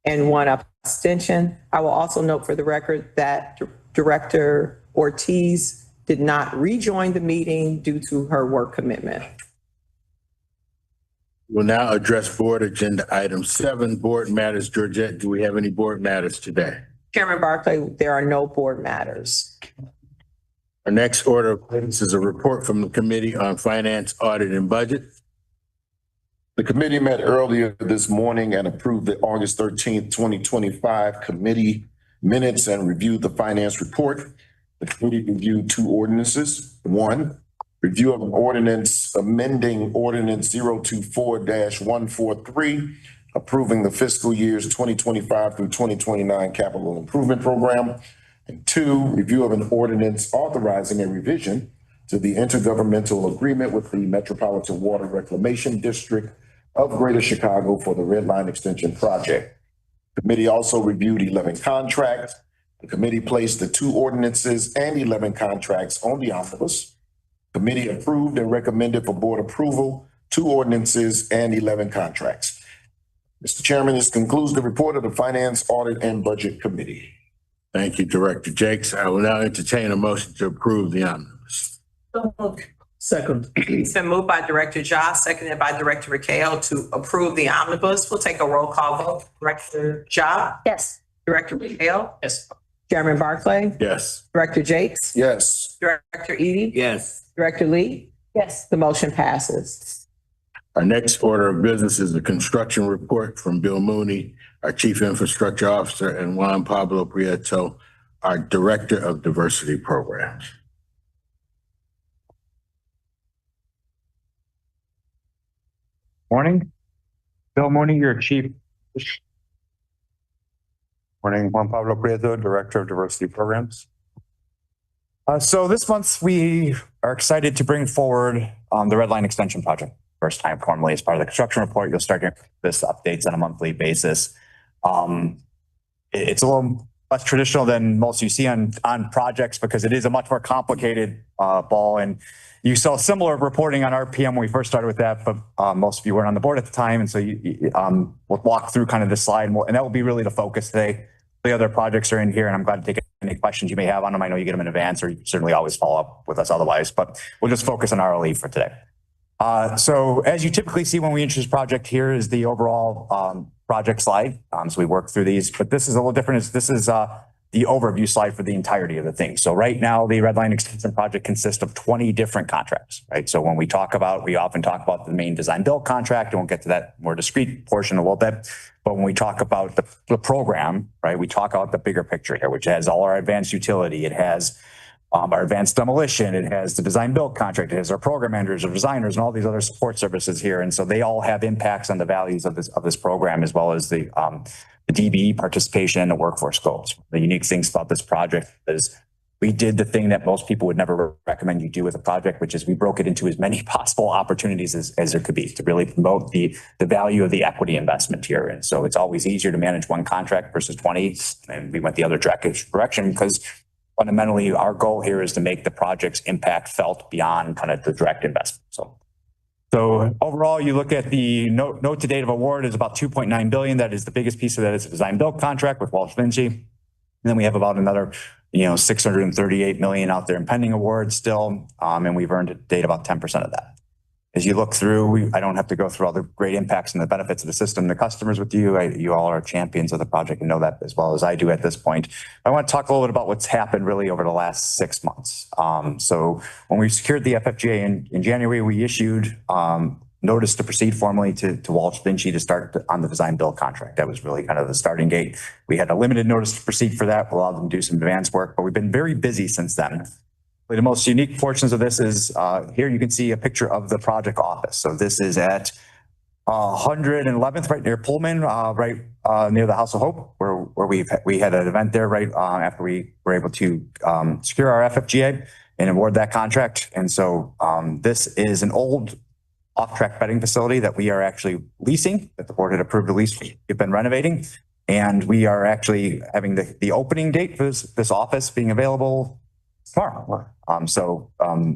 and 1 abstention. I will also note for the record that Director Ortiz did not rejoin the meeting due to her work commitment. We'll now address board agenda item 7, board matters. Georgette, do we have any board matters today? Chairman Barclay, there are no board matters. Our next order of business is a report from the Committee on Finance, Audit, and Budget. The committee met earlier this morning and approved the August 13th, 2025 committee minutes and reviewed the finance report. The committee reviewed 2 ordinances. 1, review of an ordinance amending Ordinance 024-143, approving the fiscal years 2025 through 2029 capital improvement program. And 2, review of an ordinance authorizing a revision to the intergovernmental agreement with the Metropolitan Water Reclamation District of Greater Chicago for the Red Line Extension Project. The committee also reviewed 11 contracts. The committee placed the 2 ordinances and 11 contracts on the omnibus. The committee approved and recommended for board approval 2 ordinances and 11 contracts. Mr. Chairman, this concludes the report of the Finance, Audit, and Budget Committee. Thank you, Director Jakes. I will now entertain a motion to approve the omnibus. So moved. Second. It's been moved by Director Ja, seconded by Director Recajo to approve the omnibus. We'll take a roll call vote. Director Ja? Yes. Director Recajo? Yes. Chairman Barclay? Yes. Director Jakes? Yes. Director Eady? Yes. Director Lee? Yes. The motion passes. Our next order of business is a construction report from Bill Mooney, our Chief Infrastructure Officer, and Juan Pablo Prieto, our Director of Diversity Programs. Morning. Bill Mooney, your chief. Morning, Juan Pablo Prieto, Director of Diversity Programs. So this month we are excited to bring forward the Red Line Extension Project. First time formally as part of the construction report. You'll start getting this updates on a monthly basis. It's a little less traditional than most you see on projects because it is a much more complicated ball. And you saw similar reporting on RPM when we first started with that, but most of you weren't on the board at the time. And so we'll walk through kind of this slide and that will be really the focus today. The other projects are in here and I'm glad to take any questions you may have on them. I know you get them in advance or you certainly always follow up with us otherwise, but we'll just focus on RLE for today. So as you typically see when we introduce project, here is the overall project slide. So we work through these, but this is a little different. This is the overview slide for the entirety of the thing. So right now, the Red Line Extension project consists of 20 different contracts, right? So when we often talk about the main design build contract, and we'll get to that more discrete portion a little bit. But when we talk about the program, right, we talk about the bigger picture here, which has all our advanced utility. It has our advanced demolition. It has the design build contract. It has our program managers, our designers, and all these other support services here. And so they all have impacts on the values of this program, as well as the DBE participation and the workforce scopes. The unique things about this project is we did the thing that most people would never recommend you do with a project, which is we broke it into as many possible opportunities as there could be to really promote the value of the equity investment here. And so it's always easier to manage one contract versus 20. And we went the other direction because fundamentally our goal here is to make the project's impact felt beyond kind of the direct investment. So overall, you look at the note to date of award is about 2.9 billion. That is the biggest piece of that is a design build contract with Walsh Vinci. And then we have about another, 638 million out there in pending awards still. And we've earned to date about 10% of that. As you look through, I don't have to go through all the great impacts and the benefits of the system, the customers with you. You all are champions of the project and know that as well as I do at this point. I want to talk a little bit about what's happened really over the last 6 months. So when we secured the FFGA in January, we issued notice to proceed formally to Walsh Vinci to start on the design build contract. That was really kind of the starting gate. We had a limited notice to proceed for that, allowed them to do some advanced work, but we've been very busy since then. The most unique portions of this is here you can see a picture of the project office. So this is at 111th, right near Pullman, right near the House of Hope, where we had an event there right after we were able to secure our FFGA and award that contract. And so this is an old off-track bedding facility that we are actually leasing, that the board had approved a lease. We've been renovating, and we are actually having the opening date for this office being available tomorrow.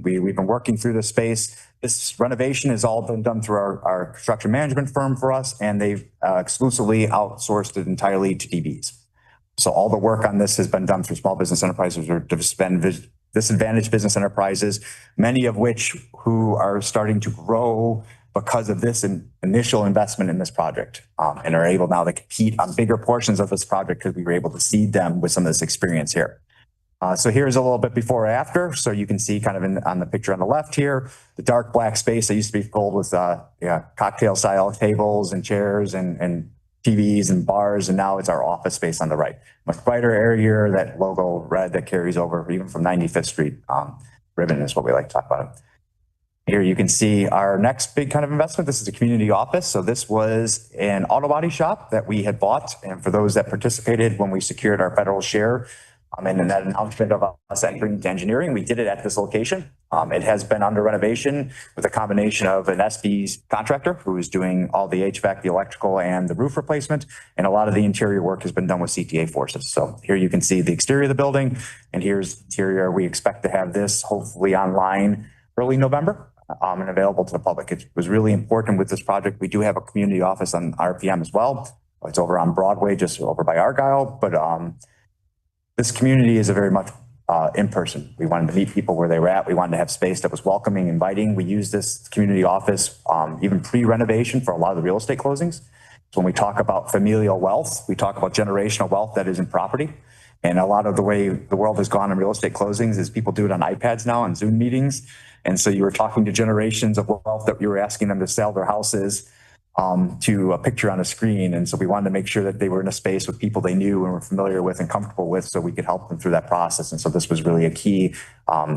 We've been working through this space. This renovation has all been done through our construction management firm for us, and they've exclusively outsourced it entirely to DBs. So all the work on this has been done through small business enterprises or disadvantaged business enterprises, many of which who are starting to grow because of this initial investment in this project, and are able now to compete on bigger portions of this project because we were able to seed them with some of this experience here. So here's a little bit before or after. So you can see kind of on the picture on the left here, the dark black space that used to be filled with cocktail style tables and chairs and TVs and bars. And now it's our office space on the right. Much brighter area here, that logo red that carries over even from 95th Street. Ribbon is what we like to talk about. Here you can see our next big kind of investment. This is a community office. So this was an auto body shop that we had bought. And for those that participated when we secured our federal share, and in that announcement of us entering into engineering, we did it at this location. It has been under renovation with a combination of an SB contractor who is doing all the HVAC, the electrical, and the roof replacement. And a lot of the interior work has been done with CTA forces. So here you can see the exterior of the building, and here's the interior. We expect to have this hopefully online early November and available to the public. It was really important with this project. We do have a community office on RPM as well. It's over on Broadway, just over by Argyle, but this community is a very much in person. We wanted to meet people where they were at. We wanted to have space that was welcoming, inviting. We use this community office even pre-renovation for a lot of the real estate closings. So when we talk about familial wealth, we talk about generational wealth that is in property. And a lot of the way the world has gone in real estate closings is people do it on iPads now and Zoom meetings. And so you were talking to generations of wealth that you were asking them to sell their houses to a picture on a screen. And so we wanted to make sure that they were in a space with people they knew and were familiar with and comfortable with, so we could help them through that process. And so this was really a key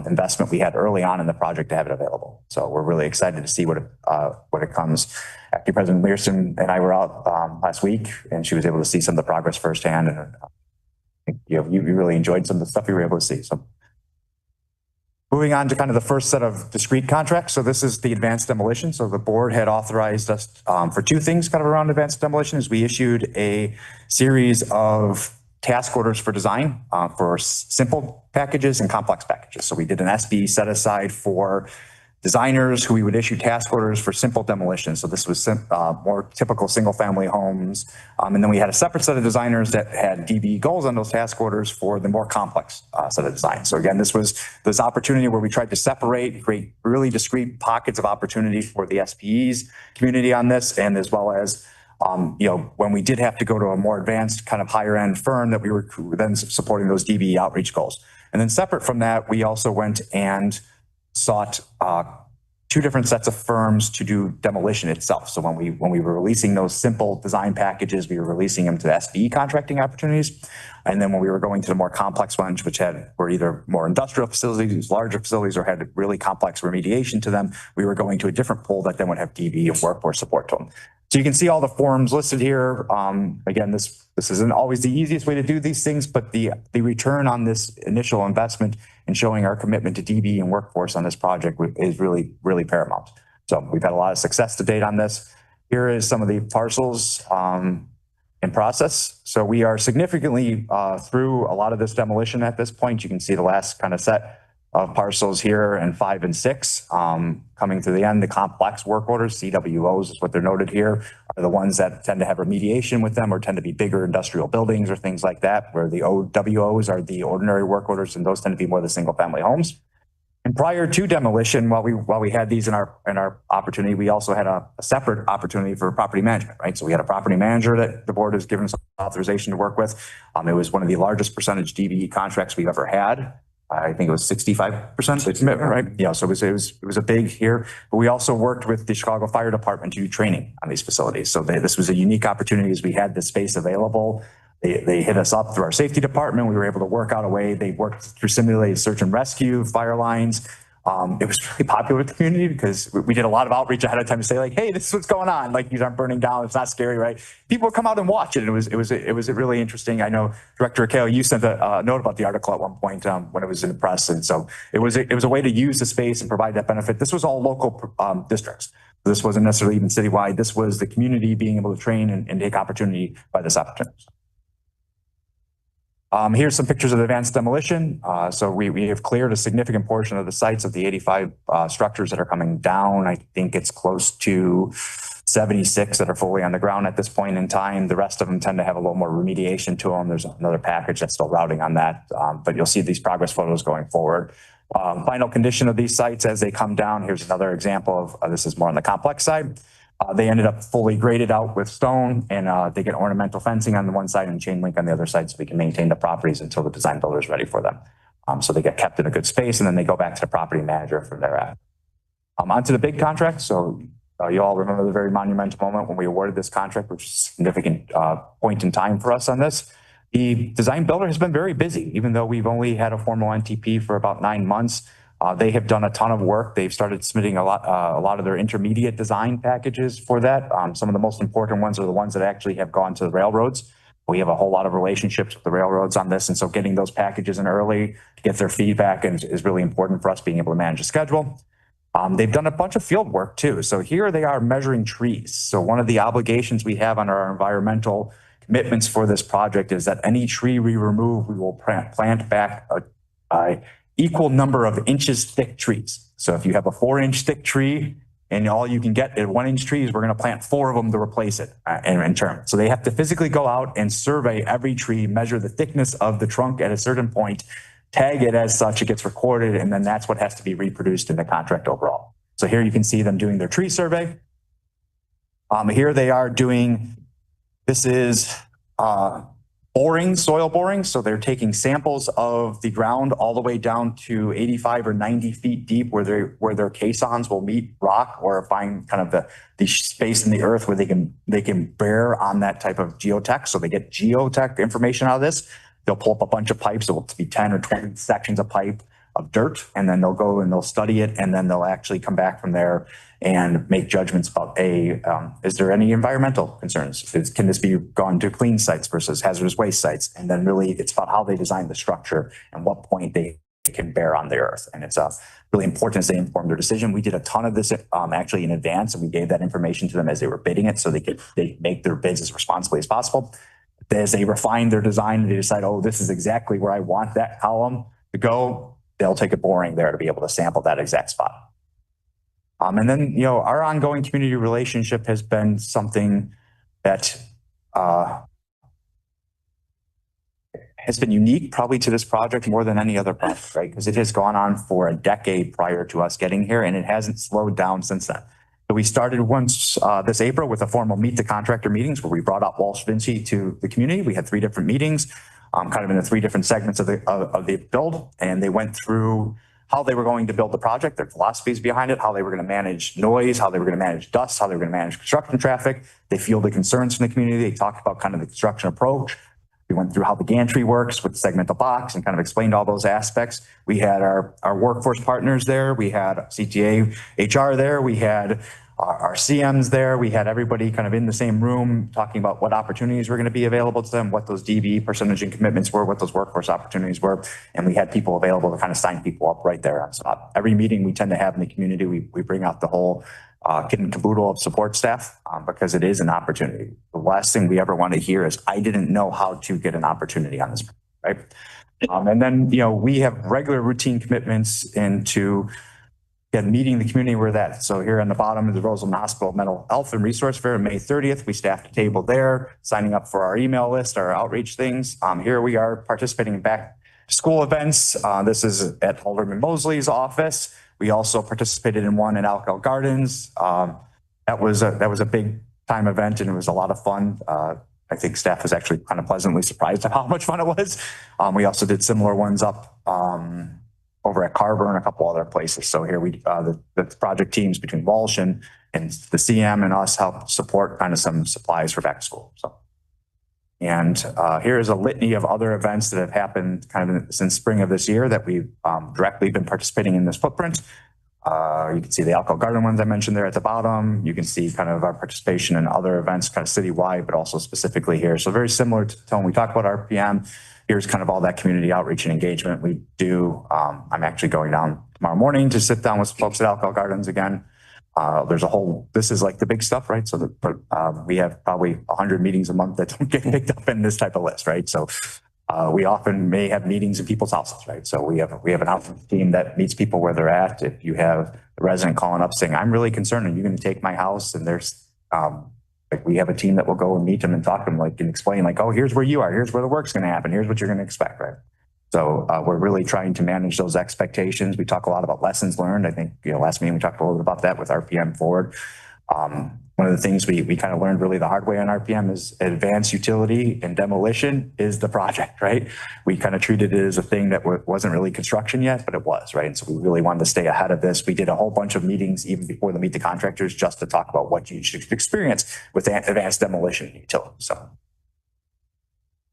investment we had early on in the project to have it available. So we're really excited to see what it comes. Acting President Learson and I were out last week, and she was able to see some of the progress firsthand. And I think you really enjoyed some of the stuff you were able to see. So moving on to kind of the first set of discrete contracts. So this is the advanced demolition. So the board had authorized us for two things kind of around advanced demolition. Is we issued a series of task orders for design for simple packages and complex packages. So we did an SB set aside for designers who we would issue task orders for simple demolition. So this was more typical single-family homes. And then we had a separate set of designers that had DB goals on those task orders for the more complex set of designs. So again, this was this opportunity where we tried to separate, create really discrete pockets of opportunity for the SPEs community on this, and as well as when we did have to go to a more advanced kind of higher end firm that we were then supporting those DB outreach goals. And then separate from that, we also went and sought two different sets of firms to do demolition itself. So when we were releasing those simple design packages, we were releasing them to the SPE contracting opportunities. And then when we were going to the more complex ones, which were either more industrial facilities, larger facilities, or had really complex remediation to them, we were going to a different pool that then would have DB and workforce support to them. So you can see all the forms listed here. Again, this isn't always the easiest way to do these things, but the return on this initial investment in showing our commitment to DB and workforce on this project is really, really paramount. So we've had a lot of success to date on this. Here is some of the parcels in process. So we are significantly through a lot of this demolition at this point. You can see the last kind of set of parcels here and 5 and 6 coming to the end. The complex work orders, CWOs is what they're noted here, are the ones that tend to have remediation with them or tend to be bigger industrial buildings or things like that, where the OWOs are the ordinary work orders, and those tend to be more the single family homes. And prior to demolition, while we had these in our opportunity, we also had a separate opportunity for property management, right? So we had a property manager that the board has given us authorization to work with. It was one of the largest percentage DB contracts we've ever had. I think it was 65% commitment, right? Yeah, so it was a big here. But we also worked with the Chicago Fire Department to do training on these facilities. So this was a unique opportunity as we had the space available. They hit us up through our safety department. We were able to work out a way. They worked through simulated search and rescue, fire lines. It was really popular with the community because we did a lot of outreach ahead of time to say like, hey, this is what's going on. Like, these aren't burning down. It's not scary, right? People would come out and watch it. It was really interesting. I know Director Akale, you sent a note about the article at one point when it was in the press. And so it was a way to use the space and provide that benefit. This was all local districts. This wasn't necessarily even citywide. This was the community being able to train and take opportunity by this opportunity. Here's some pictures of advanced demolition. So we have cleared a significant portion of the sites of the 85 structures that are coming down. I think it's close to 76 that are fully on the ground at this point in time. The rest of them tend to have a little more remediation to them. There's another package that's still routing on that, but you'll see these progress photos going forward. Final condition of these sites as they come down. Here's another example of this is more on the complex side. They ended up fully graded out with stone, and they get ornamental fencing on the one side and chain link on the other side, so we can maintain the properties until the design builder is ready for them. So they get kept in a good space, and then they go back to the property manager from thereafter. Onto the big contract. So you all remember the very monumental moment when we awarded this contract, which is a significant point in time for us on this. The design builder has been very busy, even though we've only had a formal NTP for about 9 months. They have done a ton of work. They've started submitting a lot of their intermediate design packages for that. Some of the most important ones are the ones that actually have gone to the railroads. We have a whole lot of relationships with the railroads on this. And so getting those packages in early to get their feedback is really important for us being able to manage the schedule. They've done a bunch of field work too. So here they are measuring trees. So one of the obligations we have on our environmental commitments for this project is that any tree we remove, we will plant back a equal number of inches thick trees. So if you have a 4-inch thick tree and all you can get at 1-inch trees, we're going to plant 4 of them to replace it in turn. So they have to physically go out and survey every tree, measure the thickness of the trunk at a certain point, tag it as such, it gets recorded, and then that's what has to be reproduced in the contract overall. So here you can see them doing their tree survey. Here they are doing, this is boring, soil boring. So they're taking samples of the ground all the way down to 85 or 90 feet deep where their caissons will meet rock or find kind of the space in the earth where they can bear on that type of geotech. So they get geotech information out of this. They'll pull up a bunch of pipes. It will be 10 or 20 sections of pipe of dirt, and then they'll go and they'll study it, and then they'll actually come back from there and make judgments about is there any environmental concerns? Can this be gone to clean sites versus hazardous waste sites? And then really it's about how they design the structure and what point they can bear on the earth. And it's really important as they inform their decision. We did a ton of this actually in advance, and we gave that information to them as they were bidding it so they make their bids as responsibly as possible. As they refine their design and they decide, oh, this is exactly where I want that column to go, they'll take a boring there to be able to sample that exact spot. And then, you know, our ongoing community relationship has been something that has been unique probably to this project more than any other project, right? Because it has gone on for a decade prior to us getting here, and it hasn't slowed down since then. So we started once this April with a formal meet the contractor meetings where we brought up Walsh Vinci to the community. We had 3 different meetings, kind of in the 3 different segments of the build, and they went through how they were going to build the project, their philosophies behind it, how they were going to manage noise, how they were going to manage dust, how they were going to manage construction traffic. They fielded concerns from the community. They talked about kind of the construction approach. We went through how the gantry works with the segmental box and kind of explained all those aspects. We had our workforce partners there. We had CTA HR there. We had our CMs there. We had everybody kind of in the same room talking about what opportunities were going to be available to them, what those DBE percentage and commitments were, what those workforce opportunities were. And we had people available to kind of sign people up right there on spot. Every meeting we tend to have in the community, we bring out the whole kit and caboodle of support staff because it is an opportunity. The last thing we ever want to hear is, I didn't know how to get an opportunity on this, right? And then, you know, we have regular routine commitments into meeting the community where that. So here on the bottom of the Roseland Hospital Mental Health and Resource Fair, May 30th, we staffed a table there, signing up for our email list, our outreach things. Here we are participating in back to school events. This is at Alderman Mosley's office. We also participated in one at Alcal Gardens. That was a big time event and it was a lot of fun. I think staff was actually kind of pleasantly surprised at how much fun it was. We also did similar ones up over at Carver and a couple other places. So here we, the project teams between Walsh and the CM and us help support kind of some supplies for back to school. So, and here is a litany of other events that have happened kind of since spring of this year that we've directly been participating in this footprint. You can see the Alcal Garden ones I mentioned there at the bottom. You can see kind of our participation in other events kind of citywide, but also specifically here. So very similar to when we talk about RPM. Here's kind of all that community outreach and engagement we do. I'm actually going down tomorrow morning to sit down with folks at Alcal Gardens again. There's a whole, this is like the big stuff, right? So we have probably 100 meetings a month that don't get picked up in this type of list, right? So we often may have meetings in people's houses, right? So we have an outreach team that meets people where they're at. If you have a resident calling up saying, I'm really concerned, are you going to take my house? And there's, like we have a team that will go and meet them and talk to them, like, and explain like, oh, here's where you are. Here's where the work's going to happen. Here's what you're going to expect, right? So we're really trying to manage those expectations. We talk a lot about lessons learned. I think, you know, last meeting we talked a little bit about that with RPM Forward. One of the things we kind of learned really the hard way on RPM is advanced utility and demolition is the project, right? We kind of treated it as a thing that wasn't really construction yet, but it was, right? And so we really wanted to stay ahead of this. We did a whole bunch of meetings even before the Meet the Contractors just to talk about what you should experience with advanced demolition and utility. So.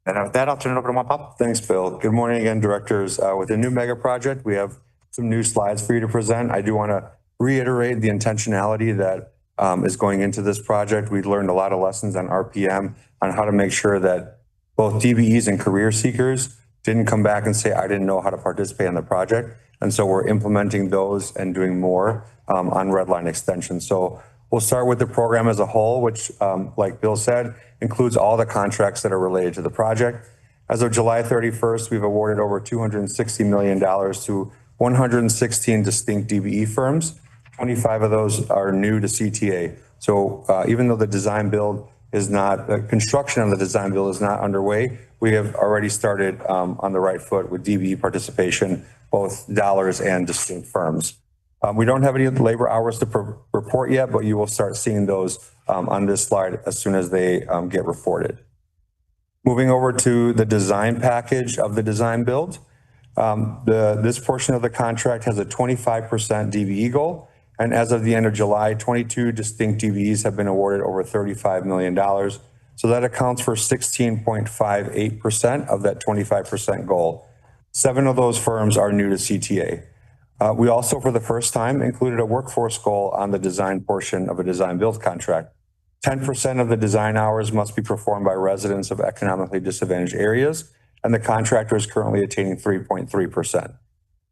And with that, I'll turn it over to Juan Pablo. Thanks, Bill. Good morning again, directors. With the new mega project, we have some new slides for you to present. I do want to reiterate the intentionality that is going into this project. We learned a lot of lessons on RPM on how to make sure that both DBEs and career seekers didn't come back and say, I didn't know how to participate in the project. And so we're implementing those and doing more on red line extension. So we'll start with the program as a whole, which like Bill said, includes all the contracts that are related to the project. As of July 31st, we've awarded over $260 million to 116 distinct DBE firms. 25 of those are new to CTA. So even though the design build is not, construction on the design build is not underway, we have already started on the right foot with DBE participation, both dollars and distinct firms. We don't have any labor hours to report yet, but you will start seeing those on this slide as soon as they get reported. Moving over to the design package of the design build. This portion of the contract has a 25% DBE goal. And as of the end of July, 22 distinct DBEs have been awarded over $35 million. So that accounts for 16.58% of that 25% goal. 7 of those firms are new to CTA. We also, for the first time, included a workforce goal on the design portion of a design build contract. 10% of the design hours must be performed by residents of economically disadvantaged areas, and the contractor is currently attaining 3.3%.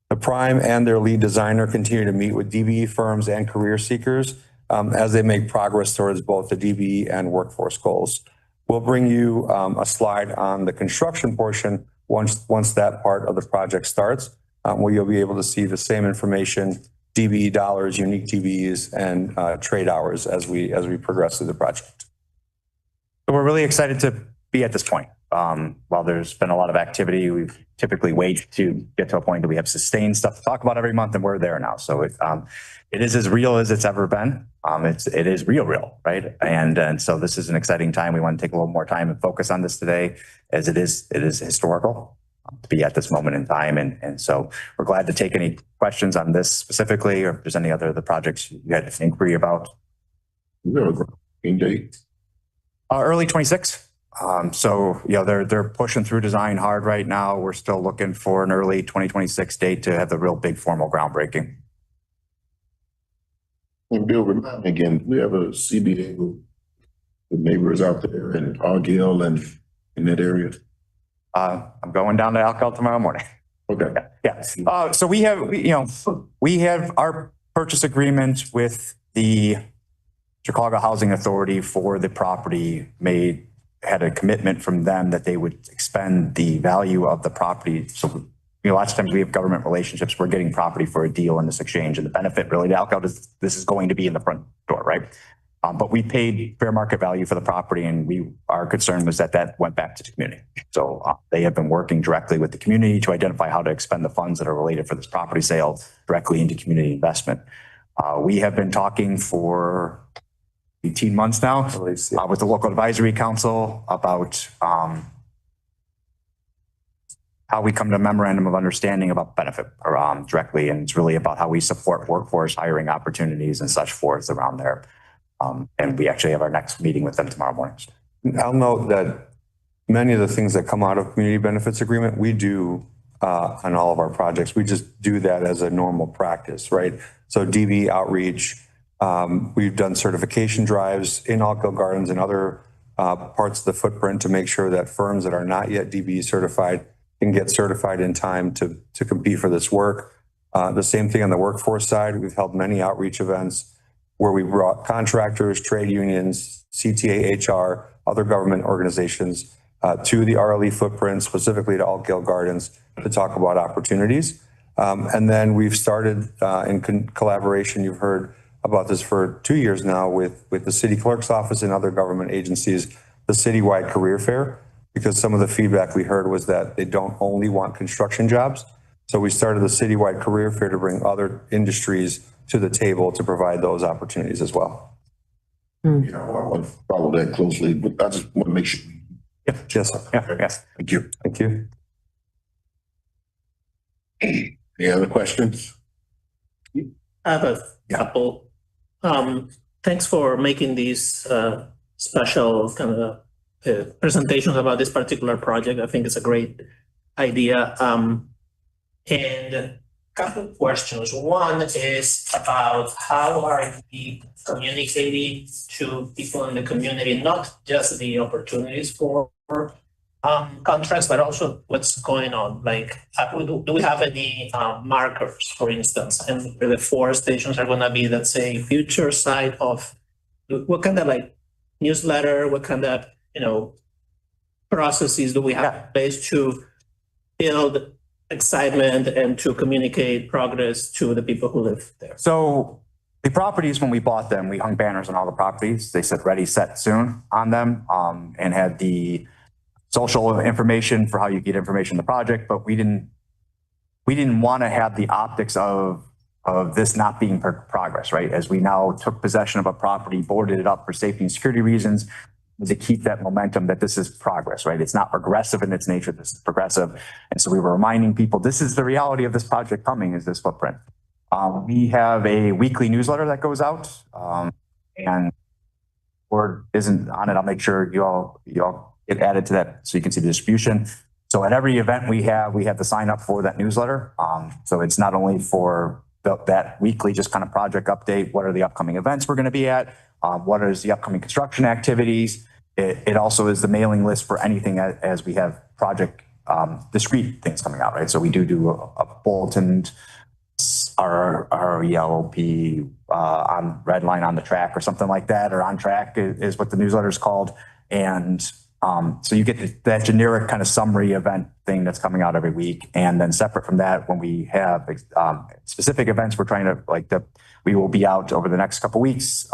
The prime and their lead designer continue to meet with DBE firms and career seekers as they make progress towards both the DBE and workforce goals. We'll bring you a slide on the construction portion once that part of the project starts, where you'll be able to see the same information DB dollars, unique DBs, and trade hours as we progress through the project. So we're really excited to be at this point. While there's been a lot of activity, we've typically wait to get to a point that we have sustained stuff to talk about every month, and we're there now. So it is as real as it's ever been. It is real, right? And so this is an exciting time. We want to take a little more time and focus on this today, as it is historical to be at this moment in time. And so we're glad to take any questions on this specifically, or if there's any other of the projects you had an inquiry about. Date. Early 26. So, they're pushing through design hard right now. We're still looking for an early 2026 date to have the real big formal groundbreaking. And Bill, remind me again, we have a CBA with the neighbors out there in Argyle and in that area. I'm going down to Alcal tomorrow morning. Okay. Yeah. So we have our purchase agreement with the Chicago Housing Authority for the property had a commitment from them that they would expend the value of the property. So, lots of times we have government relationships. We're getting property for a deal in this exchange, and the benefit really to Alcal is this is going to be in the front door, right? But we paid fair market value for the property, and our concern was that went back to the community. So they have been working directly with the community to identify how to expend the funds that are related for this property sale directly into community investment. We have been talking for 18 months now with the local advisory council about how we come to a memorandum of understanding about benefit directly. And it's really about how we support workforce hiring opportunities and such forth around there. And we actually have our next meeting with them tomorrow morning. I'll note that many of the things that come out of community benefits agreement, we do on all of our projects. We just do that as a normal practice, right? So DB outreach, we've done certification drives in Alcal Gardens and other parts of the footprint to make sure that firms that are not yet DB certified can get certified in time to compete for this work. The same thing on the workforce side. We've held many outreach events where we brought contractors, trade unions, CTA, HR, other government organizations to the RLE footprint, specifically to Alcal Gardens, to talk about opportunities. And then we've started in collaboration, you've heard about this for 2 years now with the city clerk's office and other government agencies, the citywide career fair, because some of the feedback we heard was that they don't only want construction jobs. So we started the citywide career fair to bring other industries to the table to provide those opportunities as well. Yeah, I want to follow that closely, but I just want to make sure. Yes, sir. Yes. Thank you. Thank you. Any other questions? I have a couple. Thanks for making these special kind of presentations about this particular project. I think it's a great idea. And a couple of questions. One is about how are we communicating to people in the community, not just the opportunities for contracts, but also what's going on. Like, do we have any markers, for instance, and the 4 stations are going to be, let's say, future side of what kind of like newsletter, what kind of processes do we have in place to build excitement and to communicate progress to the people who live there? So the properties, when we bought them, we hung banners on all the properties. They said ready, set, soon on them, and had the social information for how you get information on the project, but we didn't want to have the optics of this not being progress, right? As we now took possession of a property, boarded it up for safety and security reasons, to keep that momentum that this is progress, right? It's not regressive in its nature, this is progressive. And so we were reminding people, this is the reality of this project coming, is this footprint. We have a weekly newsletter that goes out, and or isn't on it. I'll make sure you all get added to that so you can see the distribution. So at every event we have to sign up for that newsletter. So it's not only for that weekly just kind of project update, what are the upcoming events we're going to be at, what is the upcoming construction activities. It also is the mailing list for anything as we have project discrete things coming out, right? So we do a bulletin, our ELP on red line on the track or something like that, or on track is what the newsletter is called. And So you get that generic kind of summary event thing that's coming out every week. And then separate from that, when we have specific events, we're trying to we will be out over the next couple of weeks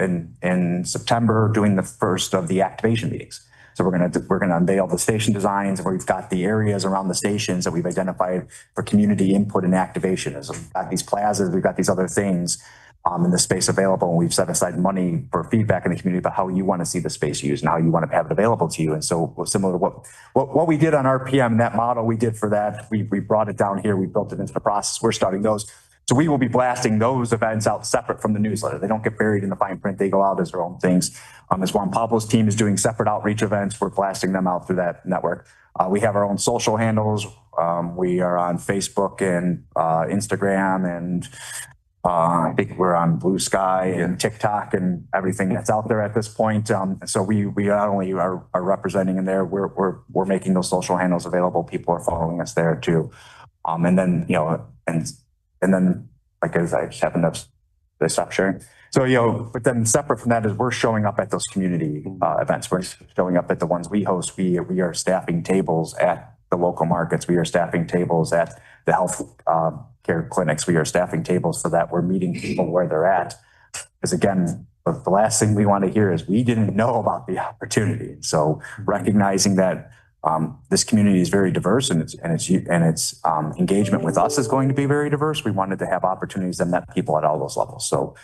in September doing the first of the activation meetings. So we're gonna unveil the station designs, and we've got the areas around the stations that we've identified for community input and activation. So we've got these plazas, we've got these other things in the space available, and we've set aside money for feedback in the community about how you want to see the space used and how you want to have it available to you. And so similar to what we did on RPM, that model we did for that, we brought it down here, we built it into the process. We're starting those. So we will be blasting those events out separate from the newsletter. They don't get buried in the fine print. They go out as their own things. As Juan Pablo's team is doing separate outreach events, we're blasting them out through that network. We have our own social handles. We are on Facebook and Instagram, and I think we're on Blue Sky and TikTok and everything that's out there at this point. So we not only are representing in there, we're making those social handles available. People are following us there too. And then, and then, like, as I just happened to stop sharing. So, but then separate from that is we're showing up at those community events. We're showing up at the ones we host. We are staffing tables at the local markets. We are staffing tables at the health care clinics. We are staffing tables so that we're meeting people where they're at. Because again, the last thing we want to hear is we didn't know about the opportunity. So recognizing that this community is very diverse, and its engagement with us is going to be very diverse. We wanted to have opportunities that met people at all those levels. So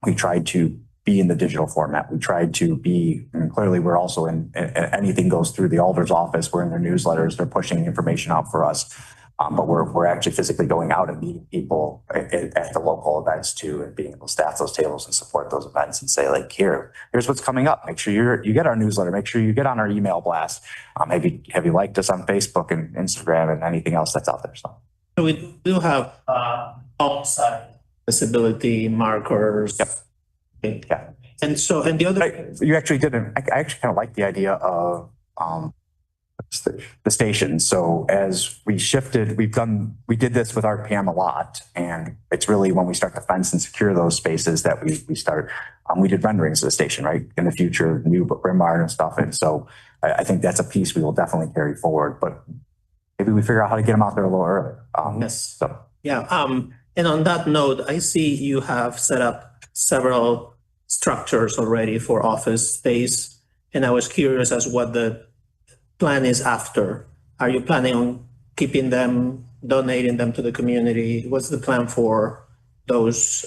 we tried to be in the digital format. We tried to be, and clearly we're also in anything goes through the alder's office. We're in their newsletters. They're pushing information out for us. But we're actually physically going out and meeting people at the local events too, and being able to staff those tables and support those events and say, like, here's what's coming up. Make sure you get our newsletter. Make sure you get on our email blast. Have you liked us on Facebook and Instagram and anything else that's out there? So we do have on-site visibility markers. Yep. Yeah. And so, and the other, you actually didn't. I actually kind of like the idea of the station. So as we shifted, we did this with RPM a lot, and it's really when we start to fence and secure those spaces that we start. We did renderings of the station, right, in the future, new rim art and stuff. And so I think that's a piece we will definitely carry forward. But maybe we figure out how to get them out there a little earlier. Yes. So yeah. And on that note, I see you have set up several structures already for office space, and I was curious as what the plan is after. Are you planning on keeping them, donating them to the community? What's the plan for those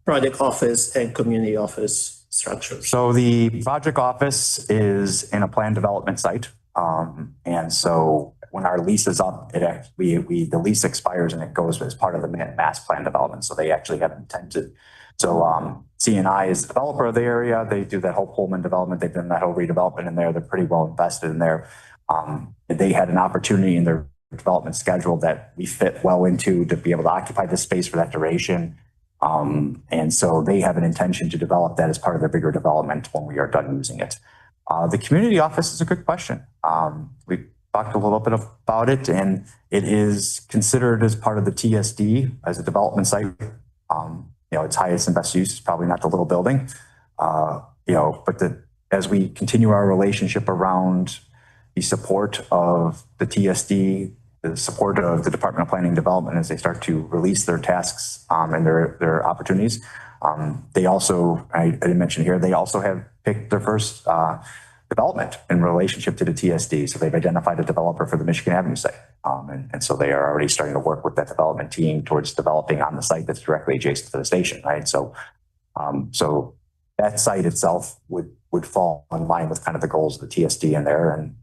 project office and community office structures? So the project office is in a planned development site. And so when our lease is up, the lease expires and it goes as part of the mass plan development. So they actually have intended. So C&I is the developer of the area. They do that whole Pullman development. They've done that whole redevelopment in there. They're pretty well invested in there. They had an opportunity in their development schedule that we fit well into to be able to occupy this space for that duration. And so they have an intention to develop that as part of their bigger development when we are done using it. The community office is a good question. We talked a little bit about it, and it is considered as part of the TSD as a development site. Its highest and best use is probably not the little building, but as we continue our relationship around the support of the TSD, the support of the Department of Planning and Development as they start to release their tasks and their opportunities. They also, I didn't mention here, they also have picked their first development in relationship to the TSD. So they've identified a developer for the Michigan Avenue site. And so they are already starting to work with that development team towards developing on the site that's directly adjacent to the station, right? So so that site itself would fall in line with kind of the goals of the TSD in there. And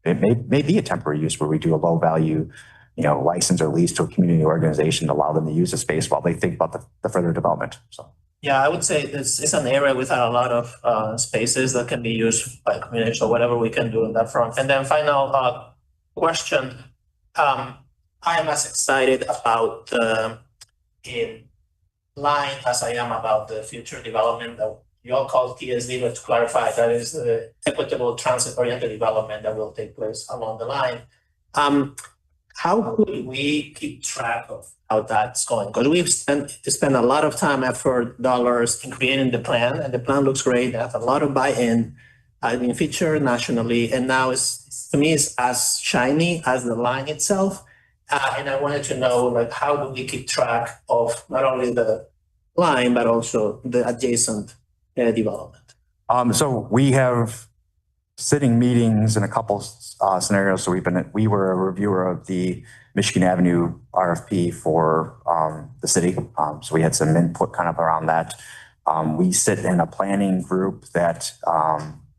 it may be a temporary use where we do a low value, license or lease to a community organization to allow them to use the space while they think about the further development. So. Yeah, I would say it's an area without a lot of spaces that can be used by communities, or whatever we can do on that front. And then final question. I am as excited about the line as I am about the future development that you all call TSD, but to clarify, that is the equitable transit-oriented development that will take place along the line. How could we keep track of how that's going? Because we've spent a lot of time, effort, dollars in creating the plan, and the plan looks great. It has a lot of buy-in. had been featured nationally, and now it's, to me, it's as shiny as the line itself. And I wanted to know, like, how do we keep track of not only the line, but also the adjacent development? So we have sitting meetings in a couple scenarios. So we were a reviewer of the Michigan Avenue RFP for the city. So we had some input kind of around that. We sit in a planning group that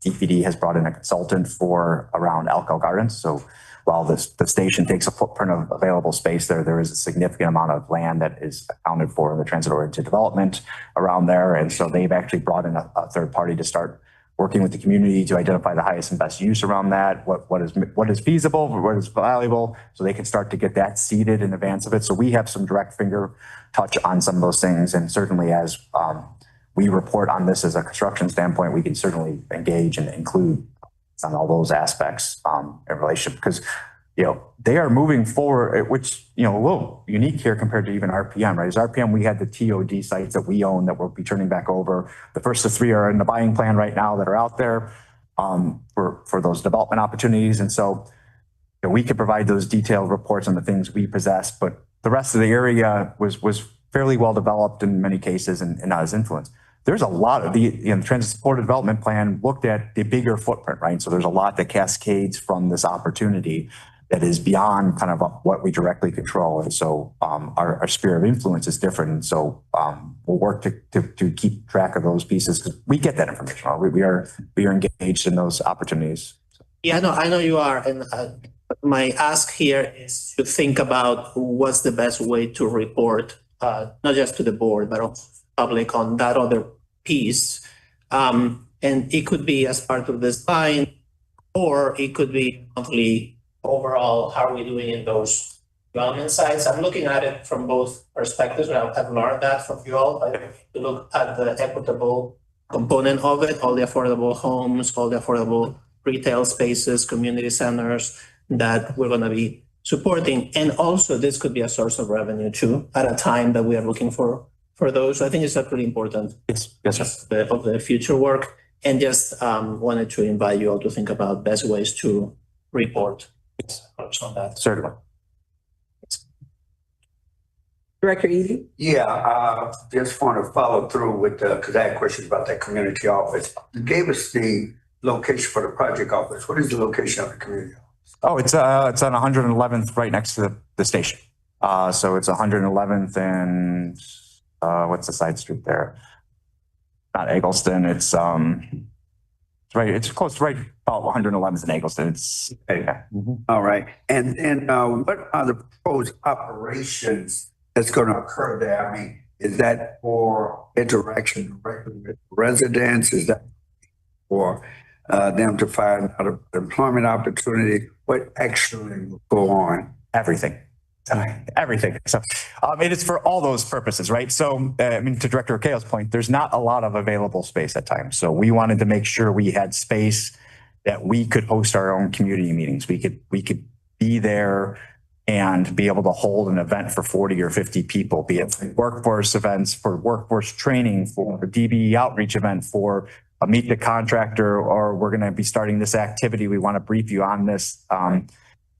DPD has brought in a consultant for around Elko Gardens. So while the station takes a footprint of available space there is a significant amount of land that is accounted for in the transit-oriented development around there. And so they've actually brought in a third party to start working with the community to identify the highest and best use around that, what is feasible, what is valuable, so they can start to get that seeded in advance of it. So we have some direct finger touch on some of those things. And certainly as we report on this as a construction standpoint, we can certainly engage and include on all those aspects in relation, because they are moving forward, which a little unique here compared to even RPM, right? As RPM, we had the TOD sites that we own that we'll be turning back over. The first of 3 are in the buying plan right now that are out there for those development opportunities. And so we could provide those detailed reports on the things we possess, but the rest of the area was fairly well developed in many cases and not as influenced. There's a lot of the transit supported development plan looked at the bigger footprint, right? So there's a lot that cascades from this opportunity that is beyond kind of what we directly control. And so our sphere of influence is different. And so we'll work to keep track of those pieces because we get that information. We are engaged in those opportunities. Yeah, no, I know you are. And my ask here is to think about what's the best way to report, not just to the board, but also public on that other piece. And it could be as part of this line, or it could be monthly. Overall, how are we doing in those development sites? I'm looking at it from both perspectives, and I've learned that from you all. I look at the equitable component of it, all the affordable homes, all the affordable retail spaces, community centers that we're going to be supporting. And also, this could be a source of revenue too, at a time that we are looking for those. So I think it's a pretty important yes, sir. Of the future work. And just wanted to invite you all to think about best ways to report. On that. Certainly. Director Eady? Yeah, just want to follow through with because I had questions about that community office. You gave us the location for the project office. What is the location of the community office? Oh, it's on 111th, right next to the station. So it's 111th and what's the side street there? Not Eggleston. It's right. It's close, right about 111th in Eggleston. It's all right. And what are the proposed operations that's going to occur there? I mean, is that for interaction directly with residents? Is that for them to find out an employment opportunity? What actually will go on? Everything. Everything. So it is for all those purposes, right? So, I mean, to Director Cao's point, there's not a lot of available space at times. So we wanted to make sure we had space that we could host our own community meetings. We could be there and be able to hold an event for 40 or 50 people, be it workforce events, for workforce training, for a DBE outreach event, for a meet the contractor, or we're going to be starting this activity. We want to brief you on this.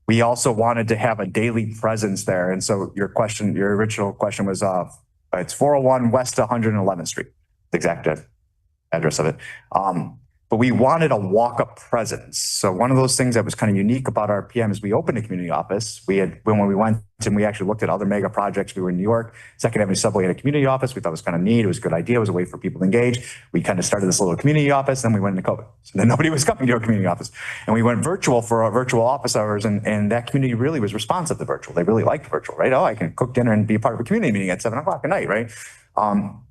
We also wanted to have a daily presence there. And so your original question was, it's 401 West 111th Street, the exact address of it. But we wanted a walk-up presence. So one of those things that was kind of unique about our PM is we opened a community office. When we went and we actually looked at other mega projects, we were in New York, Second Avenue Subway had a community office. We thought it was kind of neat. It was a good idea. It was a way for people to engage. We kind of started this little community office, then we went into COVID. So then nobody was coming to our community office. And we went virtual for our virtual office hours, and that community really was responsive to virtual. They really liked virtual, right? Oh, I can cook dinner and be a part of a community meeting at 7:00 at night, right?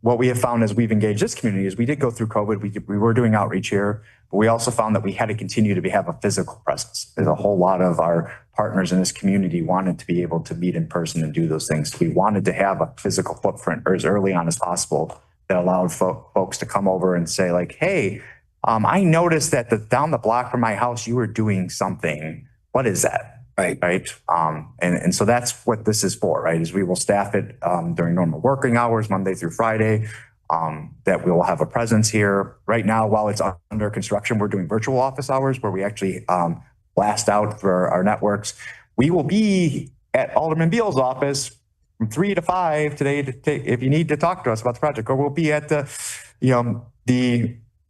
What we have found as we've engaged this community is we did go through COVID. We were doing outreach here, but we also found that we had to continue to have a physical presence. There's a whole lot of our partners in this community wanted to be able to meet in person and do those things. We wanted to have a physical footprint as early on as possible that allowed folks to come over and say like, hey, I noticed that down the block from my house, you were doing something. What is that? Right. And so that's what this is for, right? Is we will staff it during normal working hours, Monday through Friday. that we will have a presence here. Right now, while it's under construction, we're doing virtual office hours where we actually blast out for our networks. We will be at Alderman Beal's office from 3 to 5 today if you need to talk to us about the project, or we'll be at the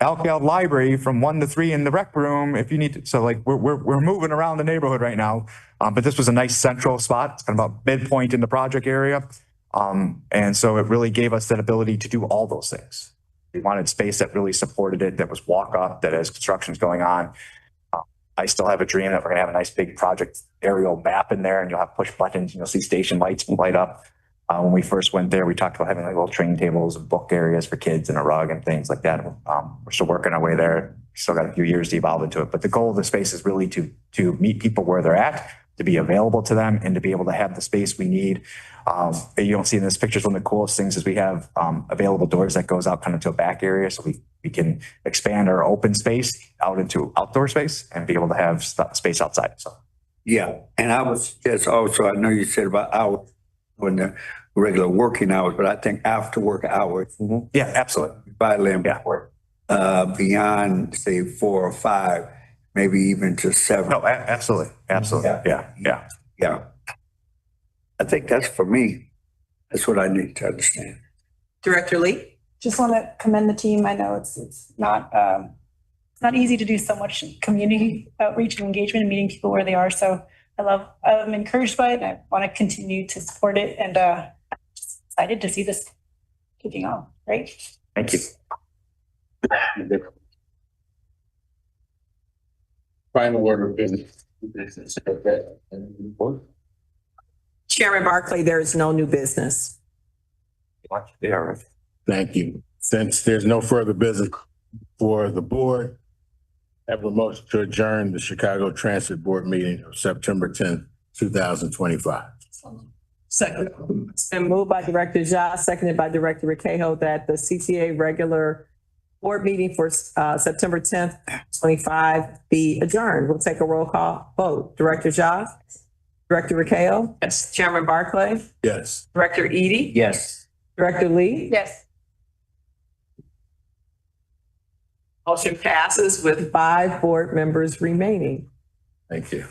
Alcal Library from 1 to 3 in the rec room if you need to. So like we're moving around the neighborhood right now. But this was a nice central spot. It's kind of about midpoint in the project area. And so it really gave us that ability to do all those things. We wanted space that really supported it, that was walk up, that as construction's going on. I still have a dream that we're gonna have a nice big project aerial map in there and you'll have push buttons and you'll see station lights light up. When we first went there, we talked about having like little train tables and book areas for kids and a rug and things like that. We're still working our way there. Still got a few years to evolve into it, but the goal of the space is really to meet people where they're at, to be available to them and to be able to have the space we need. You don't see in this pictures, one of the coolest things is we have available doors that goes out kind of to a back area. So we can expand our open space out into outdoor space and be able to have space outside. So. Yeah. And I was just also, I know you said about hours when the regular working hours, but I think after work hours. Mm-hmm. Yeah, absolutely. Vitally important. Beyond say 4 or 5, maybe even to 7. No, absolutely. Absolutely. Yeah. I think that's for me. That's what I need to understand. Director Lee? Just want to commend the team. I know it's not easy to do so much community outreach and engagement and meeting people where they are. So I'm encouraged by it. And I want to continue to support it and just excited to see this kicking off. Right? Thank you. Final order of business. Chairman Barclay, there is no new business. Yeah. Thank you. Since there's no further business for the board, I have a motion to adjourn the Chicago Transit Board meeting of September 10th, 2025. Second. It's been moved by Director Ja, seconded by Director Requejo that the CTA regular board meeting for September 10th, 25 be adjourned. We'll take a roll call vote. Director Ja? Director Requejo? Yes. Chairman Barclay? Yes. Director Eady? Yes. Director Lee? Yes. Motion passes with 5 board members remaining. Thank you.